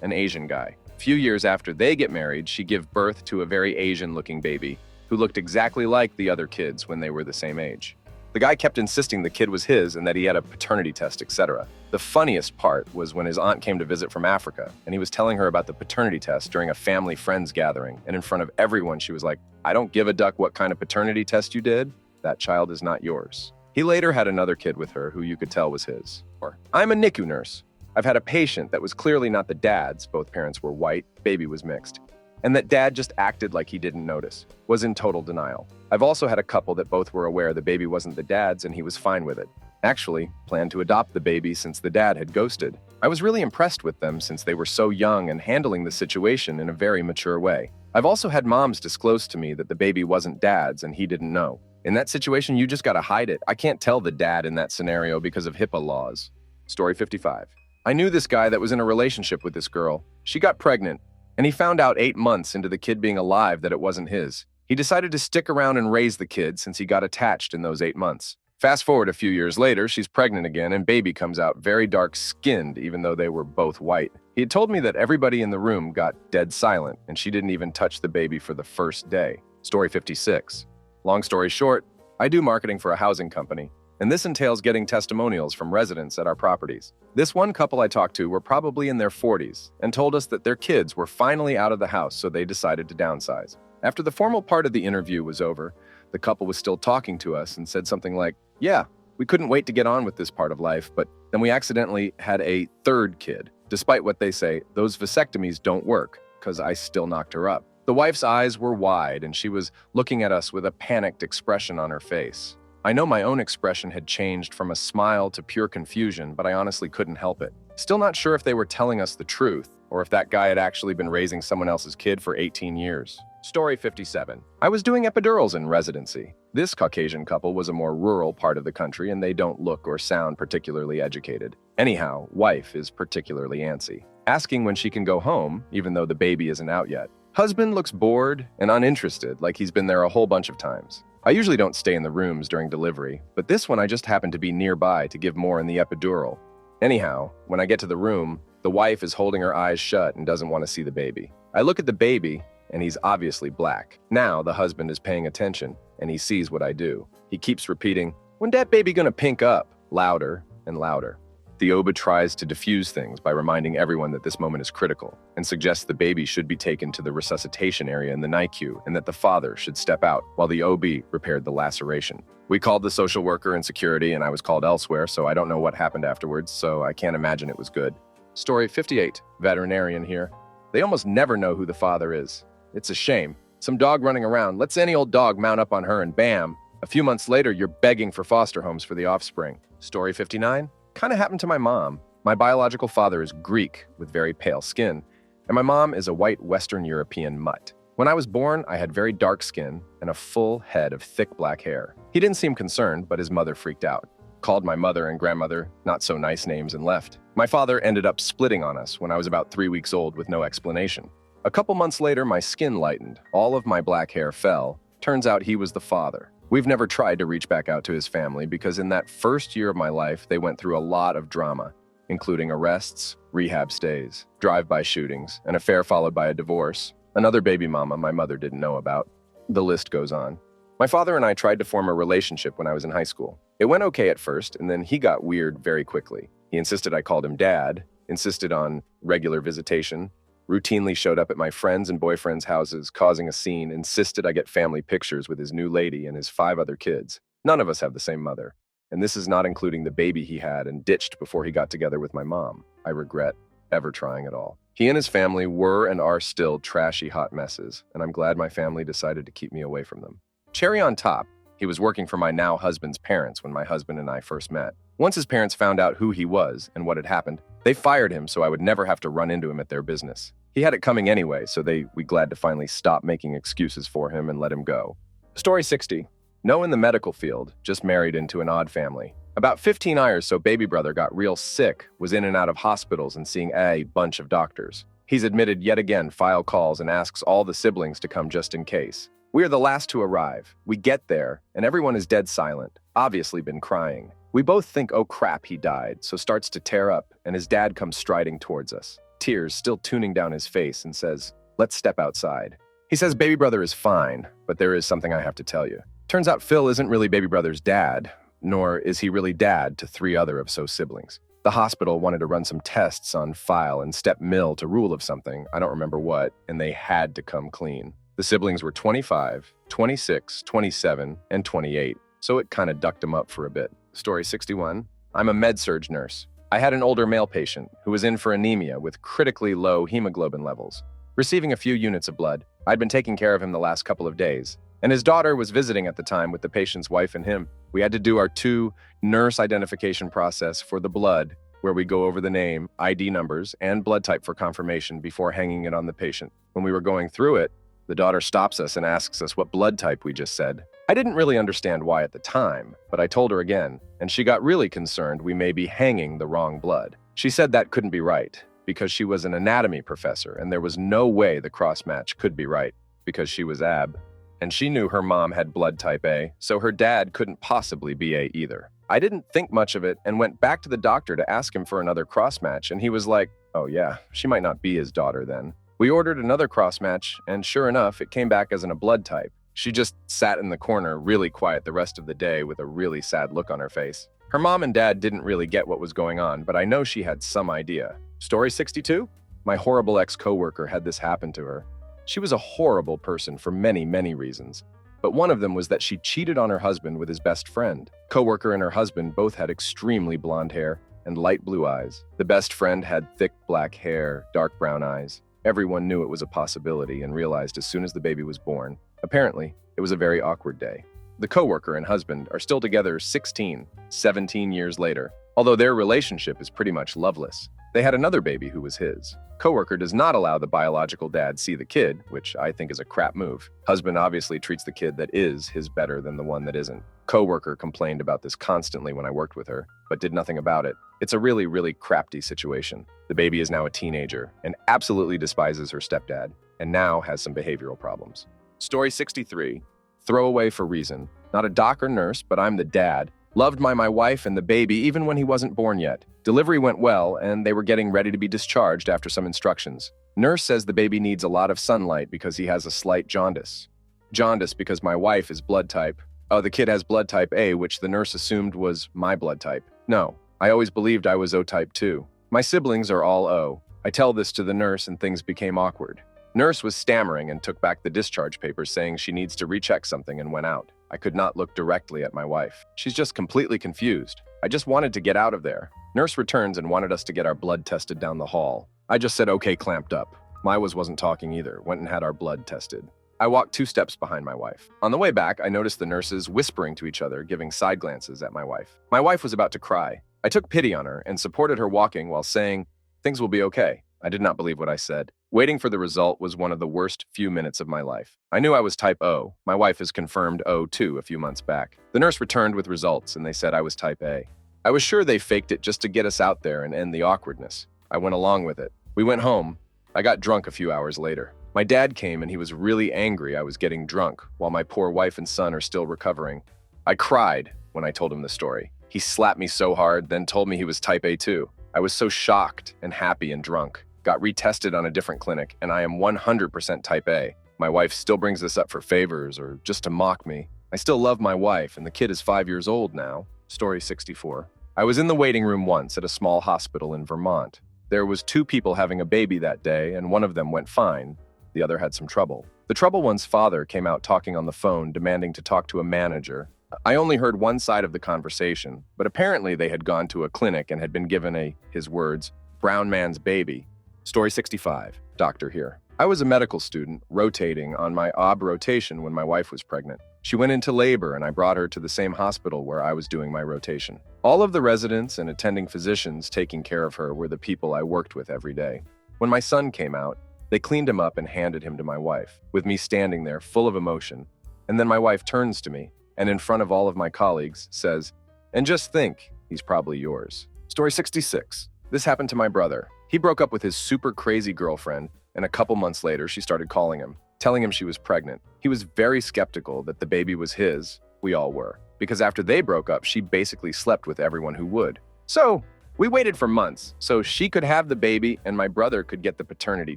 an Asian guy. A few years after they get married, she gave birth to a very Asian-looking baby who looked exactly like the other kids when they were the same age. The guy kept insisting the kid was his and that he had a paternity test, etc. The funniest part was when his aunt came to visit from Africa, and he was telling her about the paternity test during a family friends gathering, and in front of everyone she was like, "I don't give a duck what kind of paternity test you did. That child is not yours." He later had another kid with her who you could tell was his. Or, I'm a NICU nurse. I've had a patient that was clearly not the dad's, both parents were white, baby was mixed, and that dad just acted like he didn't notice, was in total denial. I've also had a couple that both were aware the baby wasn't the dad's and he was fine with it. Actually, planned to adopt the baby since the dad had ghosted. I was really impressed with them since they were so young and handling the situation in a very mature way. I've also had moms disclose to me that the baby wasn't dad's and he didn't know. In that situation, you just gotta hide it. I can't tell the dad in that scenario because of HIPAA laws. Story 55. I knew this guy that was in a relationship with this girl. She got pregnant. and he found out 8 months into the kid being alive that it wasn't his. He decided to stick around and raise the kid since he got attached in those 8 months. Fast forward a few years later, she's pregnant again and baby comes out very dark-skinned even though they were both white. He had told me that everybody in the room got dead silent and she didn't even touch the baby for the first day. Story 56. Long story short, I do marketing for a housing company, and this entails getting testimonials from residents at our properties. This one couple I talked to were probably in their 40s and told us that their kids were finally out of the house, so they decided to downsize. After the formal part of the interview was over, the couple was still talking to us and said something like, "Yeah, we couldn't wait to get on with this part of life, but then we accidentally had a third kid. Despite what they say, those vasectomies don't work, because I still knocked her up." The wife's eyes were wide and she was looking at us with a panicked expression on her face. I know my own expression had changed from a smile to pure confusion, but I honestly couldn't help it. Still not sure if they were telling us the truth, or if that guy had actually been raising someone else's kid for 18 years. Story 57. I was doing epidurals in residency. This Caucasian couple was a more rural part of the country and they don't look or sound particularly educated. Anyhow, wife is particularly antsy, asking when she can go home, even though the baby isn't out yet. Husband looks bored and uninterested, like he's been there a whole bunch of times. I usually don't stay in the rooms during delivery, but this one I just happened to be nearby to give more in the epidural. Anyhow, when I get to the room, the wife is holding her eyes shut and doesn't want to see the baby. I look at the baby, and he's obviously black. Now the husband is paying attention, and he sees what I do. He keeps repeating, "When that baby gonna pink up?" louder and louder. The OB tries to diffuse things by reminding everyone that this moment is critical and suggests the baby should be taken to the resuscitation area in the NICU and that the father should step out while the OB repaired the laceration. We called the social worker and security, and I was called elsewhere, so I don't know what happened afterwards, so I can't imagine it was good. Story 58. Veterinarian here. They almost never know who the father is. It's a shame. Some dog running around lets any old dog mount up on her and bam, a few months later you're begging for foster homes for the offspring. Story 59. Kind of happened to my mom. My biological father is Greek with very pale skin, and my mom is a white Western European mutt. When I was born, I had very dark skin and a full head of thick black hair. He didn't seem concerned, but his mother freaked out, called my mother and grandmother not so nice names and left. My father ended up splitting on us when I was about 3 weeks old with no explanation. A couple months later, my skin lightened. All of my black hair fell. Turns out he was the father. We've never tried to reach back out to his family because in that first year of my life, they went through a lot of drama, including arrests, rehab stays, drive-by shootings, an affair followed by a divorce, another baby mama my mother didn't know about. The list goes on. My father and I tried to form a relationship when I was in high school. It went okay at first, and then he got weird very quickly. He insisted I called him dad, insisted on regular visitation, routinely showed up at my friends' and boyfriends' houses, causing a scene, insisted I get family pictures with his new lady and his 5 other kids. None of us have the same mother. And this is not including the baby he had and ditched before he got together with my mom. I regret ever trying at all. He and his family were and are still trashy hot messes, and I'm glad my family decided to keep me away from them. Cherry on top, he was working for my now husband's parents when my husband and I first met. Once his parents found out who he was and what had happened, they fired him so I would never have to run into him at their business. He had it coming anyway, so we glad to finally stop making excuses for him and let him go. Story 60. No in the medical field, just married into an odd family. About 15 years so baby brother got real sick, was in and out of hospitals and seeing a bunch of doctors. He's admitted yet again file calls and asks all the siblings to come just in case. We are the last to arrive. We get there, and everyone is dead silent, obviously been crying. We both think, oh crap, he died, so starts to tear up, and his dad comes striding towards us, tears still tuning down his face, and says, "Let's step outside." He says baby brother is fine, but there is something I have to tell you. Turns out Phil isn't really baby brother's dad, nor is he really dad to 3 other of So's siblings. The hospital wanted to run some tests on file and step mill to rule of something, I don't remember what, and they had to come clean. The siblings were 25, 26, 27, and 28, so it kind of ducked them up for a bit. Story 61. I'm a med-surg nurse. I had an older male patient who was in for anemia with critically low hemoglobin levels, receiving a few units of blood. I'd been taking care of him the last couple of days, and his daughter was visiting at the time with the patient's wife and him. We had to do our 2 nurse identification process for the blood, where we go over the name, ID numbers, and blood type for confirmation before hanging it on the patient. When we were going through it, the daughter stops us and asks us what blood type we just said. I didn't really understand why at the time, but I told her again, and she got really concerned we may be hanging the wrong blood. She said that couldn't be right. because she was an anatomy professor, and there was no way the cross match could be right because she was AB. And she knew her mom had blood type A, so her dad couldn't possibly be A either. I didn't think much of it and went back to the doctor to ask him for another cross match, and he was like, oh yeah, she might not be his daughter then. We ordered another cross match, and sure enough, it came back as a blood type. She just sat in the corner really quiet the rest of the day with a really sad look on her face. Her mom and dad didn't really get what was going on, but I know she had some idea. Story 62? My horrible ex-coworker had this happen to her. She was a horrible person for many, many reasons. But one of them was that she cheated on her husband with his best friend. Coworker and her husband both had extremely blonde hair and light blue eyes. The best friend had thick black hair, dark brown eyes. Everyone knew it was a possibility and realized as soon as the baby was born. Apparently, it was a very awkward day. The coworker and husband are still together 17 years later, although their relationship is pretty much loveless. They had another baby who was his. Coworker does not allow the biological dad see the kid, which I think is a crap move. Husband obviously treats the kid that is his better than the one that isn't. Coworker complained about this constantly when I worked with her, but did nothing about it. It's a really, really crafty situation. The baby is now a teenager and absolutely despises her stepdad, and now has some behavioral problems. Story 63. Throwaway for reason. Not a doc or nurse, but I'm the dad. Loved my wife and the baby even when he wasn't born yet. Delivery went well, and they were getting ready to be discharged after some instructions. Nurse says the baby needs a lot of sunlight because he has a slight jaundice. Jaundice because my wife is blood type. Oh, the kid has blood type A, which the nurse assumed was my blood type. No, I always believed I was O type too. My siblings are all O. I tell this to the nurse and things became awkward. Nurse was stammering and took back the discharge papers saying she needs to recheck something and went out. I could not look directly at my wife. She's just completely confused. I just wanted to get out of there. Nurse returns and wanted us to get our blood tested down the hall. I just said okay, clamped up. Wasn't talking either, went and had our blood tested. I walked 2 steps behind my wife. On the way back, I noticed the nurses whispering to each other, giving side glances at my wife. My wife was about to cry. I took pity on her and supported her walking while saying, things will be okay. I did not believe what I said. Waiting for the result was one of the worst few minutes of my life. I knew I was type O. My wife is confirmed O too a few months back. The nurse returned with results and they said I was type A. I was sure they faked it just to get us out there and end the awkwardness. I went along with it. We went home. I got drunk a few hours later. My dad came and he was really angry I was getting drunk while my poor wife and son are still recovering. I cried when I told him the story. He slapped me so hard, then told me he was type A too. I was so shocked and happy and drunk. Got retested on a different clinic, and I am 100% type A. My wife still brings this up for favors or just to mock me. I still love my wife, and the kid is 5 years old now. Story 64. I was in the waiting room once at a small hospital in Vermont. There was 2 people having a baby that day, and one of them went fine. The other had some trouble. The trouble one's father came out talking on the phone, demanding to talk to a manager. I only heard one side of the conversation, but apparently they had gone to a clinic and had been given his words, brown man's baby. Story 65. Doctor here. I was a medical student rotating on my OB rotation when my wife was pregnant. She went into labor and I brought her to the same hospital where I was doing my rotation. All of the residents and attending physicians taking care of her were the people I worked with every day. When my son came out, they cleaned him up and handed him to my wife, with me standing there full of emotion. And then my wife turns to me and in front of all of my colleagues says, and just think, he's probably yours. Story 66. This happened to my brother. He broke up with his super crazy girlfriend, and a couple months later, she started calling him, telling him she was pregnant. He was very skeptical that the baby was his. We all were. Because after they broke up, she basically slept with everyone who would. So, we waited for months, so she could have the baby and my brother could get the paternity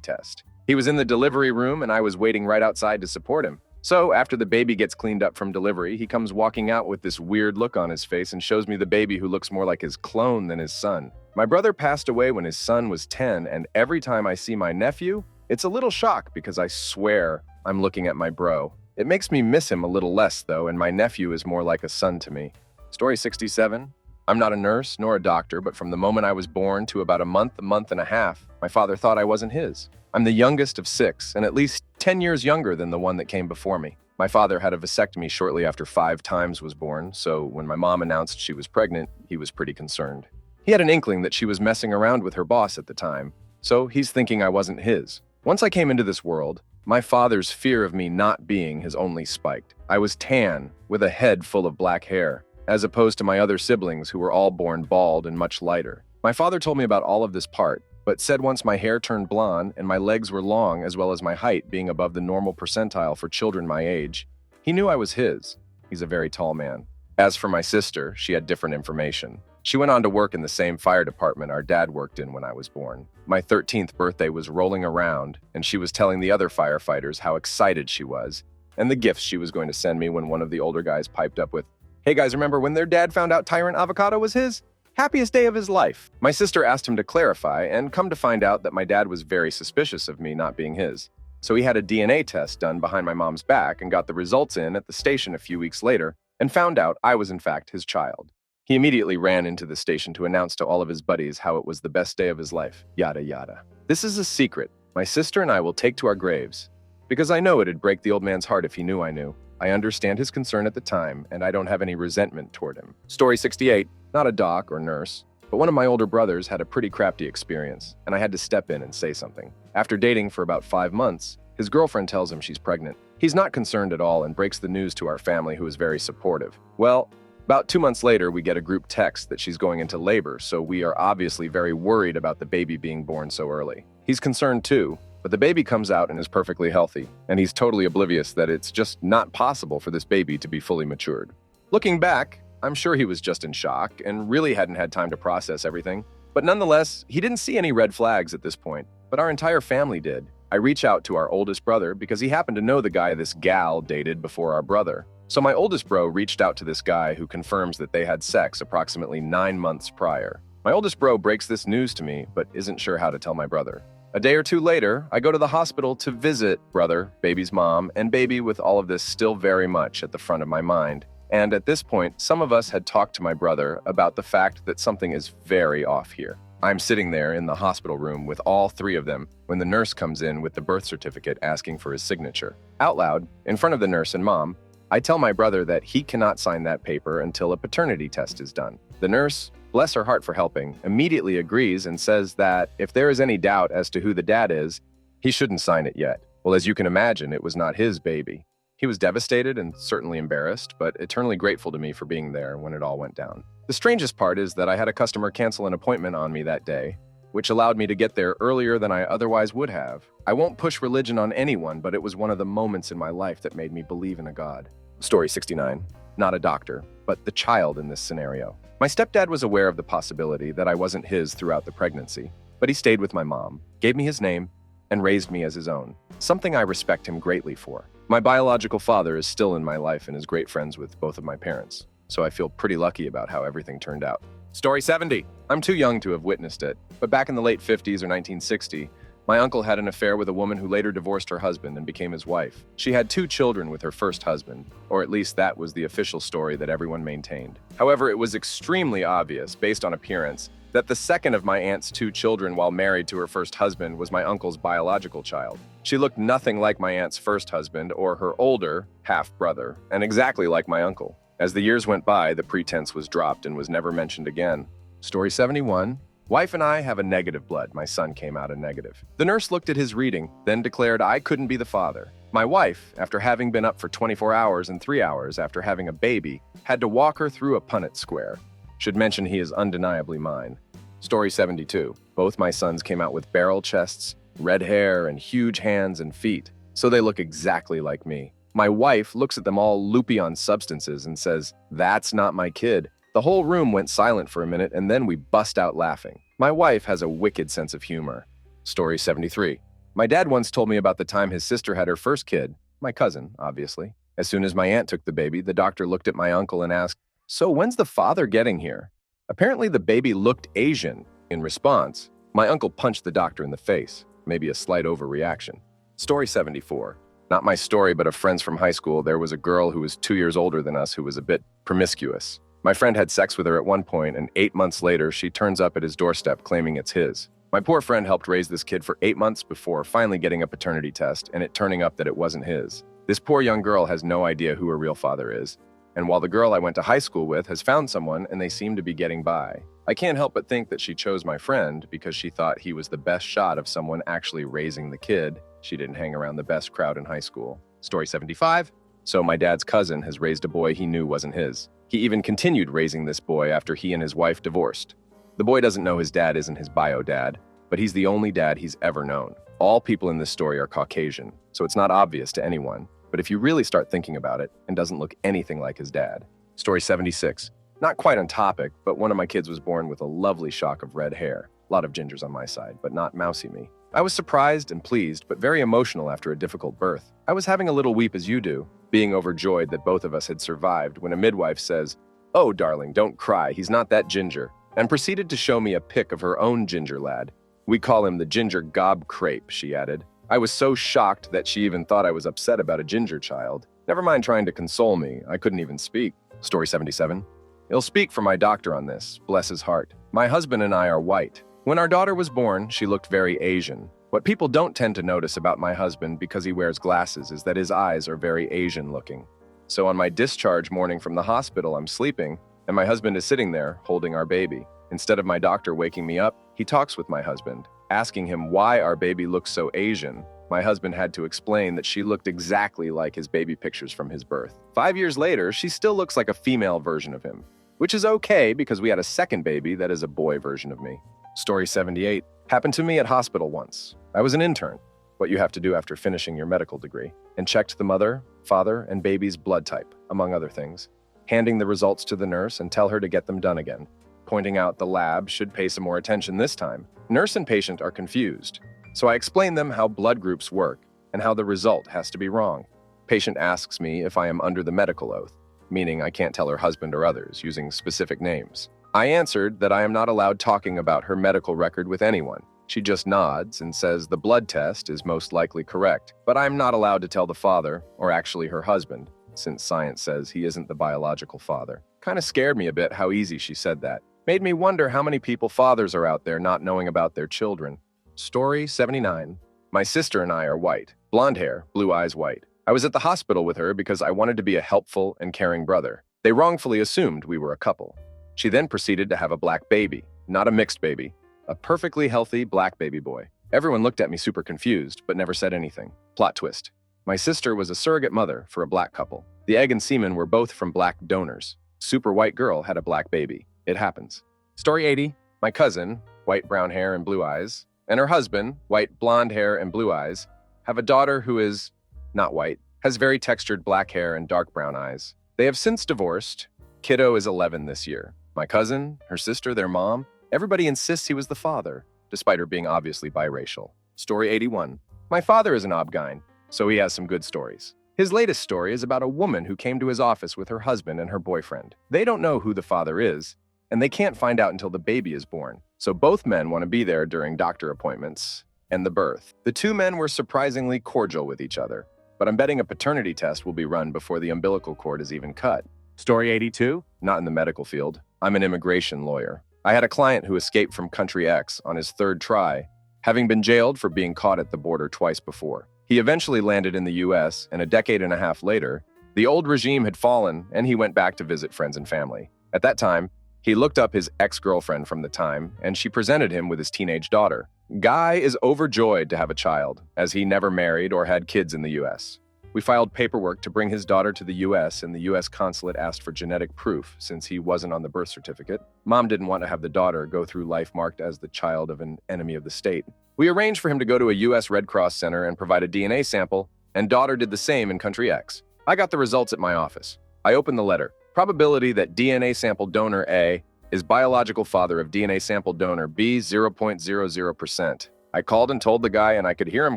test. He was in the delivery room, and I was waiting right outside to support him. So, after the baby gets cleaned up from delivery, he comes walking out with this weird look on his face and shows me the baby who looks more like his clone than his son. My brother passed away when his son was 10, and every time I see my nephew, it's a little shock because I swear I'm looking at my bro. It makes me miss him a little less, though, and my nephew is more like a son to me. Story 67. I'm not a nurse nor a doctor, but from the moment I was born to about a month and a half, my father thought I wasn't his. I'm the youngest of 6, and at least 10 years younger than the one that came before me. My father had a vasectomy shortly after 5 times was born, so when my mom announced she was pregnant, he was pretty concerned. He had an inkling that she was messing around with her boss at the time, so he's thinking I wasn't his. Once I came into this world, my father's fear of me not being his only spiked. I was tan, with a head full of black hair, as opposed to my other siblings who were all born bald and much lighter. My father told me about all of this part, but said once my hair turned blonde and my legs were long as well as my height being above the normal percentile for children my age. He knew I was his. He's a very tall man. As for my sister, she had different information. She went on to work in the same fire department our dad worked in when I was born. My 13th birthday was rolling around, and she was telling the other firefighters how excited she was, and the gifts she was going to send me when one of the older guys piped up with, "Hey guys, remember when their dad found out Tyrant Avocado was his? Happiest day of his life." My sister asked him to clarify, and come to find out that my dad was very suspicious of me not being his. So he had a DNA test done behind my mom's back and got the results in at the station a few weeks later, and found out I was in fact his child. He immediately ran into the station to announce to all of his buddies how it was the best day of his life, yada yada. This is a secret my sister and I will take to our graves, because I know it'd break the old man's heart if he knew I knew. I understand his concern at the time, and I don't have any resentment toward him. Story 68, not a doc or nurse, but one of my older brothers had a pretty crafty experience, and I had to step in and say something. After dating for about 5 months, his girlfriend tells him she's pregnant. He's not concerned at all and breaks the news to our family, who is very supportive. Well, about 2 months later, we get a group text that she's going into labor, so we are obviously very worried about the baby being born so early. He's concerned too, but the baby comes out and is perfectly healthy, and he's totally oblivious that it's just not possible for this baby to be fully matured. Looking back, I'm sure he was just in shock and really hadn't had time to process everything. But nonetheless, he didn't see any red flags at this point, but our entire family did. I reach out to our oldest brother because he happened to know the guy this gal dated before our brother. So my oldest bro reached out to this guy who confirms that they had sex approximately 9 months prior. My oldest bro breaks this news to me, but isn't sure how to tell my brother. A day or two later, I go to the hospital to visit brother, baby's mom, and baby with all of this still very much at the front of my mind. And at this point, some of us had talked to my brother about the fact that something is very off here. I'm sitting there in the hospital room with all 3 of them when the nurse comes in with the birth certificate asking for his signature. Out loud, in front of the nurse and mom, I tell my brother that he cannot sign that paper until a paternity test is done. The nurse, bless her heart for helping, immediately agrees and says that if there is any doubt as to who the dad is, he shouldn't sign it yet. Well, as you can imagine, it was not his baby. He was devastated and certainly embarrassed, but eternally grateful to me for being there when it all went down. The strangest part is that I had a customer cancel an appointment on me that day, which allowed me to get there earlier than I otherwise would have. I won't push religion on anyone, but it was one of the moments in my life that made me believe in a God. Story 69. Not a doctor, but the child in this scenario. My stepdad was aware of the possibility that I wasn't his throughout the pregnancy, but he stayed with my mom, gave me his name, and raised me as his own, something I respect him greatly for. My biological father is still in my life and is great friends with both of my parents, so I feel pretty lucky about how everything turned out. Story 70. I'm too young to have witnessed it, but back in the late 50s or 1960, my uncle had an affair with a woman who later divorced her husband and became his wife. She had 2 children with her first husband, or at least that was the official story that everyone maintained. However, it was extremely obvious, based on appearance, that the second of my aunt's 2 children while married to her first husband was my uncle's biological child. She looked nothing like my aunt's first husband or her older half-brother, and exactly like my uncle. As the years went by, the pretense was dropped and was never mentioned again. Story 71. Wife and I have a negative blood. My son came out a negative. The nurse looked at his reading, then declared I couldn't be the father. My wife, after having been up for 24 hours and 3 hours after having a baby, had to walk her through a Punnett square. Should mention he is undeniably mine. Story 72. Both my sons came out with barrel chests, red hair, and huge hands and feet, so they look exactly like me. My wife looks at them all loopy on substances and says, "That's not my kid." The whole room went silent for a minute, and then we bust out laughing. My wife has a wicked sense of humor. Story 73. My dad once told me about the time his sister had her first kid, my cousin, obviously. As soon as my aunt took the baby, the doctor looked at my uncle and asked, "So when's the father getting here?" Apparently the baby looked Asian. In response, my uncle punched the doctor in the face, maybe a slight overreaction. Story 74. Not my story, but of friends from high school, there was a girl who was 2 years older than us who was a bit promiscuous. My friend had sex with her at one point, and 8 months later, she turns up at his doorstep claiming it's his. My poor friend helped raise this kid for 8 months before finally getting a paternity test and it turning up that it wasn't his. This poor young girl has no idea who her real father is, and while the girl I went to high school with has found someone and they seem to be getting by. I can't help but think that she chose my friend because she thought he was the best shot of someone actually raising the kid. She didn't hang around the best crowd in high school. Story 75. So my dad's cousin has raised a boy he knew wasn't his. He even continued raising this boy after he and his wife divorced. The boy doesn't know his dad isn't his bio dad, but he's the only dad he's ever known. All people in this story are Caucasian, so it's not obvious to anyone. But if you really start thinking about it, it doesn't look anything like his dad. Story 76. Not quite on topic, but one of my kids was born with a lovely shock of red hair. A lot of gingers on my side, but not mousy me. I was surprised and pleased, but very emotional after a difficult birth. I was having a little weep as you do, being overjoyed that both of us had survived when a midwife says, "Oh, darling, don't cry, he's not that ginger," and proceeded to show me a pic of her own ginger lad. "We call him the ginger gob crepe," she added. I was so shocked that she even thought I was upset about a ginger child. Never mind trying to console me, I couldn't even speak. Story 77. He'll speak for my doctor on this, bless his heart. My husband and I are white. When our daughter was born, she looked very Asian. What people don't tend to notice about my husband because he wears glasses is that his eyes are very Asian looking. So on my discharge morning from the hospital, I'm sleeping, and my husband is sitting there holding our baby. Instead of my doctor waking me up, he talks with my husband, asking him why our baby looks so Asian. My husband had to explain that she looked exactly like his baby pictures from his birth. 5 years later, she still looks like a female version of him, which is okay because we had a second baby that is a boy version of me. Story 78. Happened to me at hospital once. I was an intern, what you have to do after finishing your medical degree, and checked the mother, father, and baby's blood type, among other things, handing the results to the nurse and tell her to get them done again, pointing out the lab should pay some more attention this time. Nurse and patient are confused, so I explain them how blood groups work and how the result has to be wrong. Patient asks me if I am under the medical oath, meaning I can't tell her husband or others, using specific names. I answered that I am not allowed talking about her medical record with anyone. She just nods and says the blood test is most likely correct, but I'm not allowed to tell the father, or actually her husband, since science says he isn't the biological father. Kinda scared me a bit how easy she said that. Made me wonder how many people fathers are out there not knowing about their children. Story 79. My sister and I are white. Blonde hair, blue eyes, white. I was at the hospital with her because I wanted to be a helpful and caring brother. They wrongfully assumed we were a couple. She then proceeded to have a black baby, not a mixed baby, a perfectly healthy black baby boy. Everyone looked at me super confused, but never said anything. Plot twist. My sister was a surrogate mother for a black couple. The egg and semen were both from black donors. Super white girl had a black baby. It happens. Story 80. My cousin, white brown hair and blue eyes, and her husband, white blonde hair and blue eyes, have a daughter who is not white, has very textured black hair and dark brown eyes. They have since divorced. Kiddo is 11 this year. My cousin, her sister, their mom, everybody insists he was the father, despite her being obviously biracial. Story 81. My father is an obgyn, so he has some good stories. His latest story is about a woman who came to his office with her husband and her boyfriend. They don't know who the father is, and they can't find out until the baby is born. So both men want to be there during doctor appointments and the birth. The two men were surprisingly cordial with each other, but I'm betting a paternity test will be run before the umbilical cord is even cut. Story 82. Not in the medical field. I'm an immigration lawyer. I had a client who escaped from country X on his third try, having been jailed for being caught at the border twice before. He eventually landed in the US, and a decade and a half later, the old regime had fallen and he went back to visit friends and family. At that time, he looked up his ex-girlfriend from the time, and she presented him with his teenage daughter. Guy is overjoyed to have a child, as he never married or had kids in the US. We filed paperwork to bring his daughter to the US, and the US consulate asked for genetic proof since he wasn't on the birth certificate. Mom didn't want to have the daughter go through life marked as the child of an enemy of the state. We arranged for him to go to a US Red Cross center and provide a DNA sample, and daughter did the same in country X. I got the results at my office. I opened the letter. Probability that DNA sample donor A is biological father of DNA sample donor B 0.00%. I called and told the guy, and I could hear him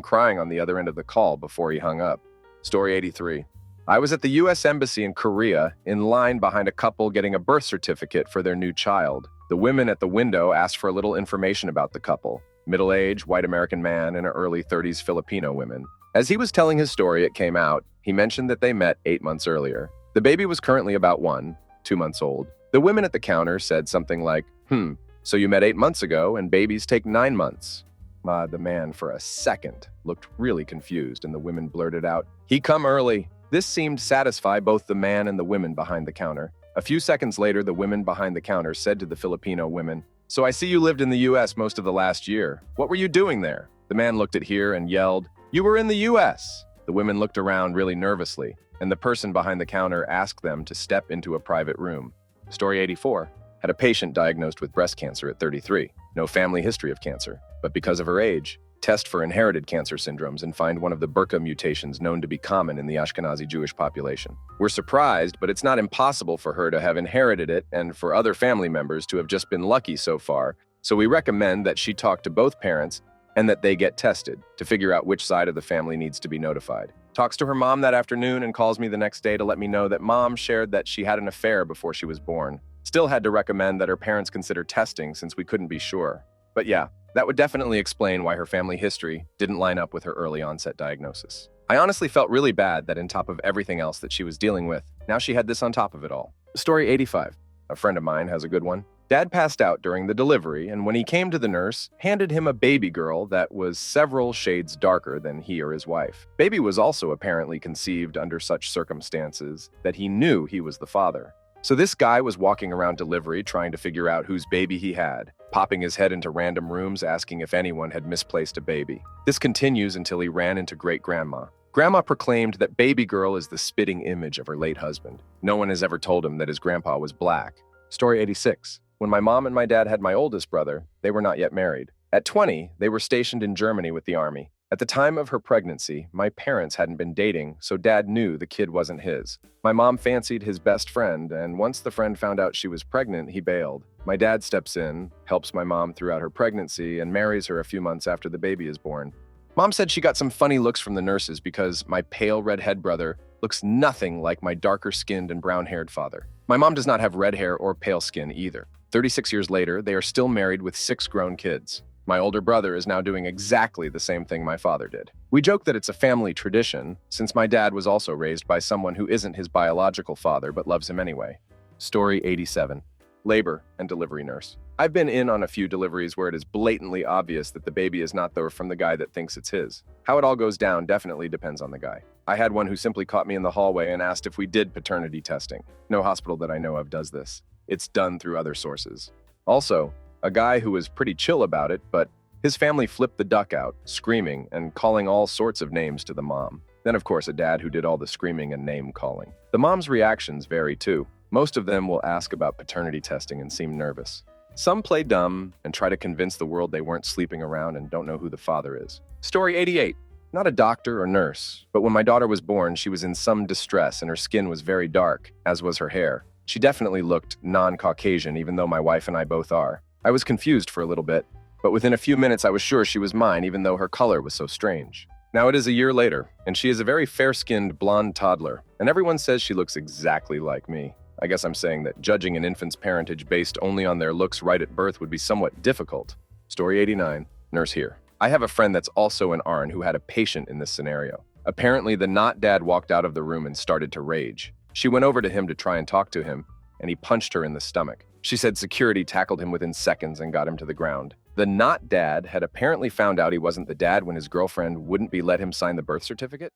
crying on the other end of the call before he hung up. Story 83. I was at the U.S. Embassy in Korea in line behind a couple getting a birth certificate for their new child. The women at the window asked for a little information about the couple. Middle-aged, white American man and an early 30s Filipino woman. As he was telling his story, it came out. He mentioned that they met 8 months earlier. The baby was currently about 2 months old. The women at the counter said something like, so you met 8 months ago and babies take 9 months. The man, for a second, looked really confused, and the women blurted out, "He come early." This seemed to satisfy both the man and the women behind the counter. A few seconds later, the women behind the counter said to the Filipino women, "So I see you lived in the U.S. most of the last year. What were you doing there?" The man looked at here and yelled, "You were in the U.S." The women looked around really nervously, and the person behind the counter asked them to step into a private room. Story 84. Had a patient diagnosed with breast cancer at 33. No family history of cancer, but because of her age, test for inherited cancer syndromes and find one of the BRCA mutations known to be common in the Ashkenazi Jewish population. We're surprised, but it's not impossible for her to have inherited it and for other family members to have just been lucky so far, so we recommend that she talk to both parents and that they get tested to figure out which side of the family needs to be notified. Talks to her mom that afternoon and calls me the next day to let me know that mom shared that she had an affair before she was born. Still had to recommend that her parents consider testing since we couldn't be sure. But yeah, that would definitely explain why her family history didn't line up with her early onset diagnosis. I honestly felt really bad that on top of everything else that she was dealing with, now she had this on top of it all. Story 85. A friend of mine has a good one. Dad passed out during the delivery, and when he came to the nurse, handed him a baby girl that was several shades darker than he or his wife. Baby was also apparently conceived under such circumstances that he knew he was the father. So this guy was walking around delivery trying to figure out whose baby he had, popping his head into random rooms asking if anyone had misplaced a baby. This continues until he ran into great-grandma. Grandma proclaimed that baby girl is the spitting image of her late husband. No one has ever told him that his grandpa was black. Story 86. When my mom and my dad had my oldest brother, they were not yet married. At 20, they were stationed in Germany with the army. At the time of her pregnancy, my parents hadn't been dating, so Dad knew the kid wasn't his. My mom fancied his best friend, and once the friend found out she was pregnant, he bailed. My dad steps in, helps my mom throughout her pregnancy, and marries her a few months after the baby is born. Mom said she got some funny looks from the nurses because my pale redhead brother looks nothing like my darker-skinned and brown-haired father. My mom does not have red hair or pale skin either. 36 years later, they are still married with 6 grown kids. My older brother is now doing exactly the same thing my father did. We joke that it's a family tradition, since my dad was also raised by someone who isn't his biological father but loves him anyway. Story 87. Labor and delivery nurse. I've been in on a few deliveries where it is blatantly obvious that the baby is not from the guy that thinks it's his. How it all goes down definitely depends on the guy. I had one who simply caught me in the hallway and asked if we did paternity testing. No hospital that I know of does this. It's done through other sources. Also, a guy who was pretty chill about it, but his family flipped the duck out, screaming and calling all sorts of names to the mom. Then, of course, a dad who did all the screaming and name-calling. The mom's reactions vary, too. Most of them will ask about paternity testing and seem nervous. Some play dumb and try to convince the world they weren't sleeping around and don't know who the father is. Story 88. Not a doctor or nurse, but when my daughter was born, she was in some distress and her skin was very dark, as was her hair. She definitely looked non-Caucasian, even though my wife and I both are. I was confused for a little bit, but within a few minutes I was sure she was mine, even though her color was so strange. Now it is a year later, and she is a very fair-skinned blonde toddler, and everyone says she looks exactly like me. I guess I'm saying that judging an infant's parentage based only on their looks right at birth would be somewhat difficult. Story 89. Nurse here. I have a friend that's also an RN who had a patient in this scenario. Apparently, the not dad walked out of the room and started to rage. She went over to him to try and talk to him, and he punched her in the stomach. She said security tackled him within seconds and got him to the ground. The not dad had apparently found out he wasn't the dad when his girlfriend wouldn't let him sign the birth certificate.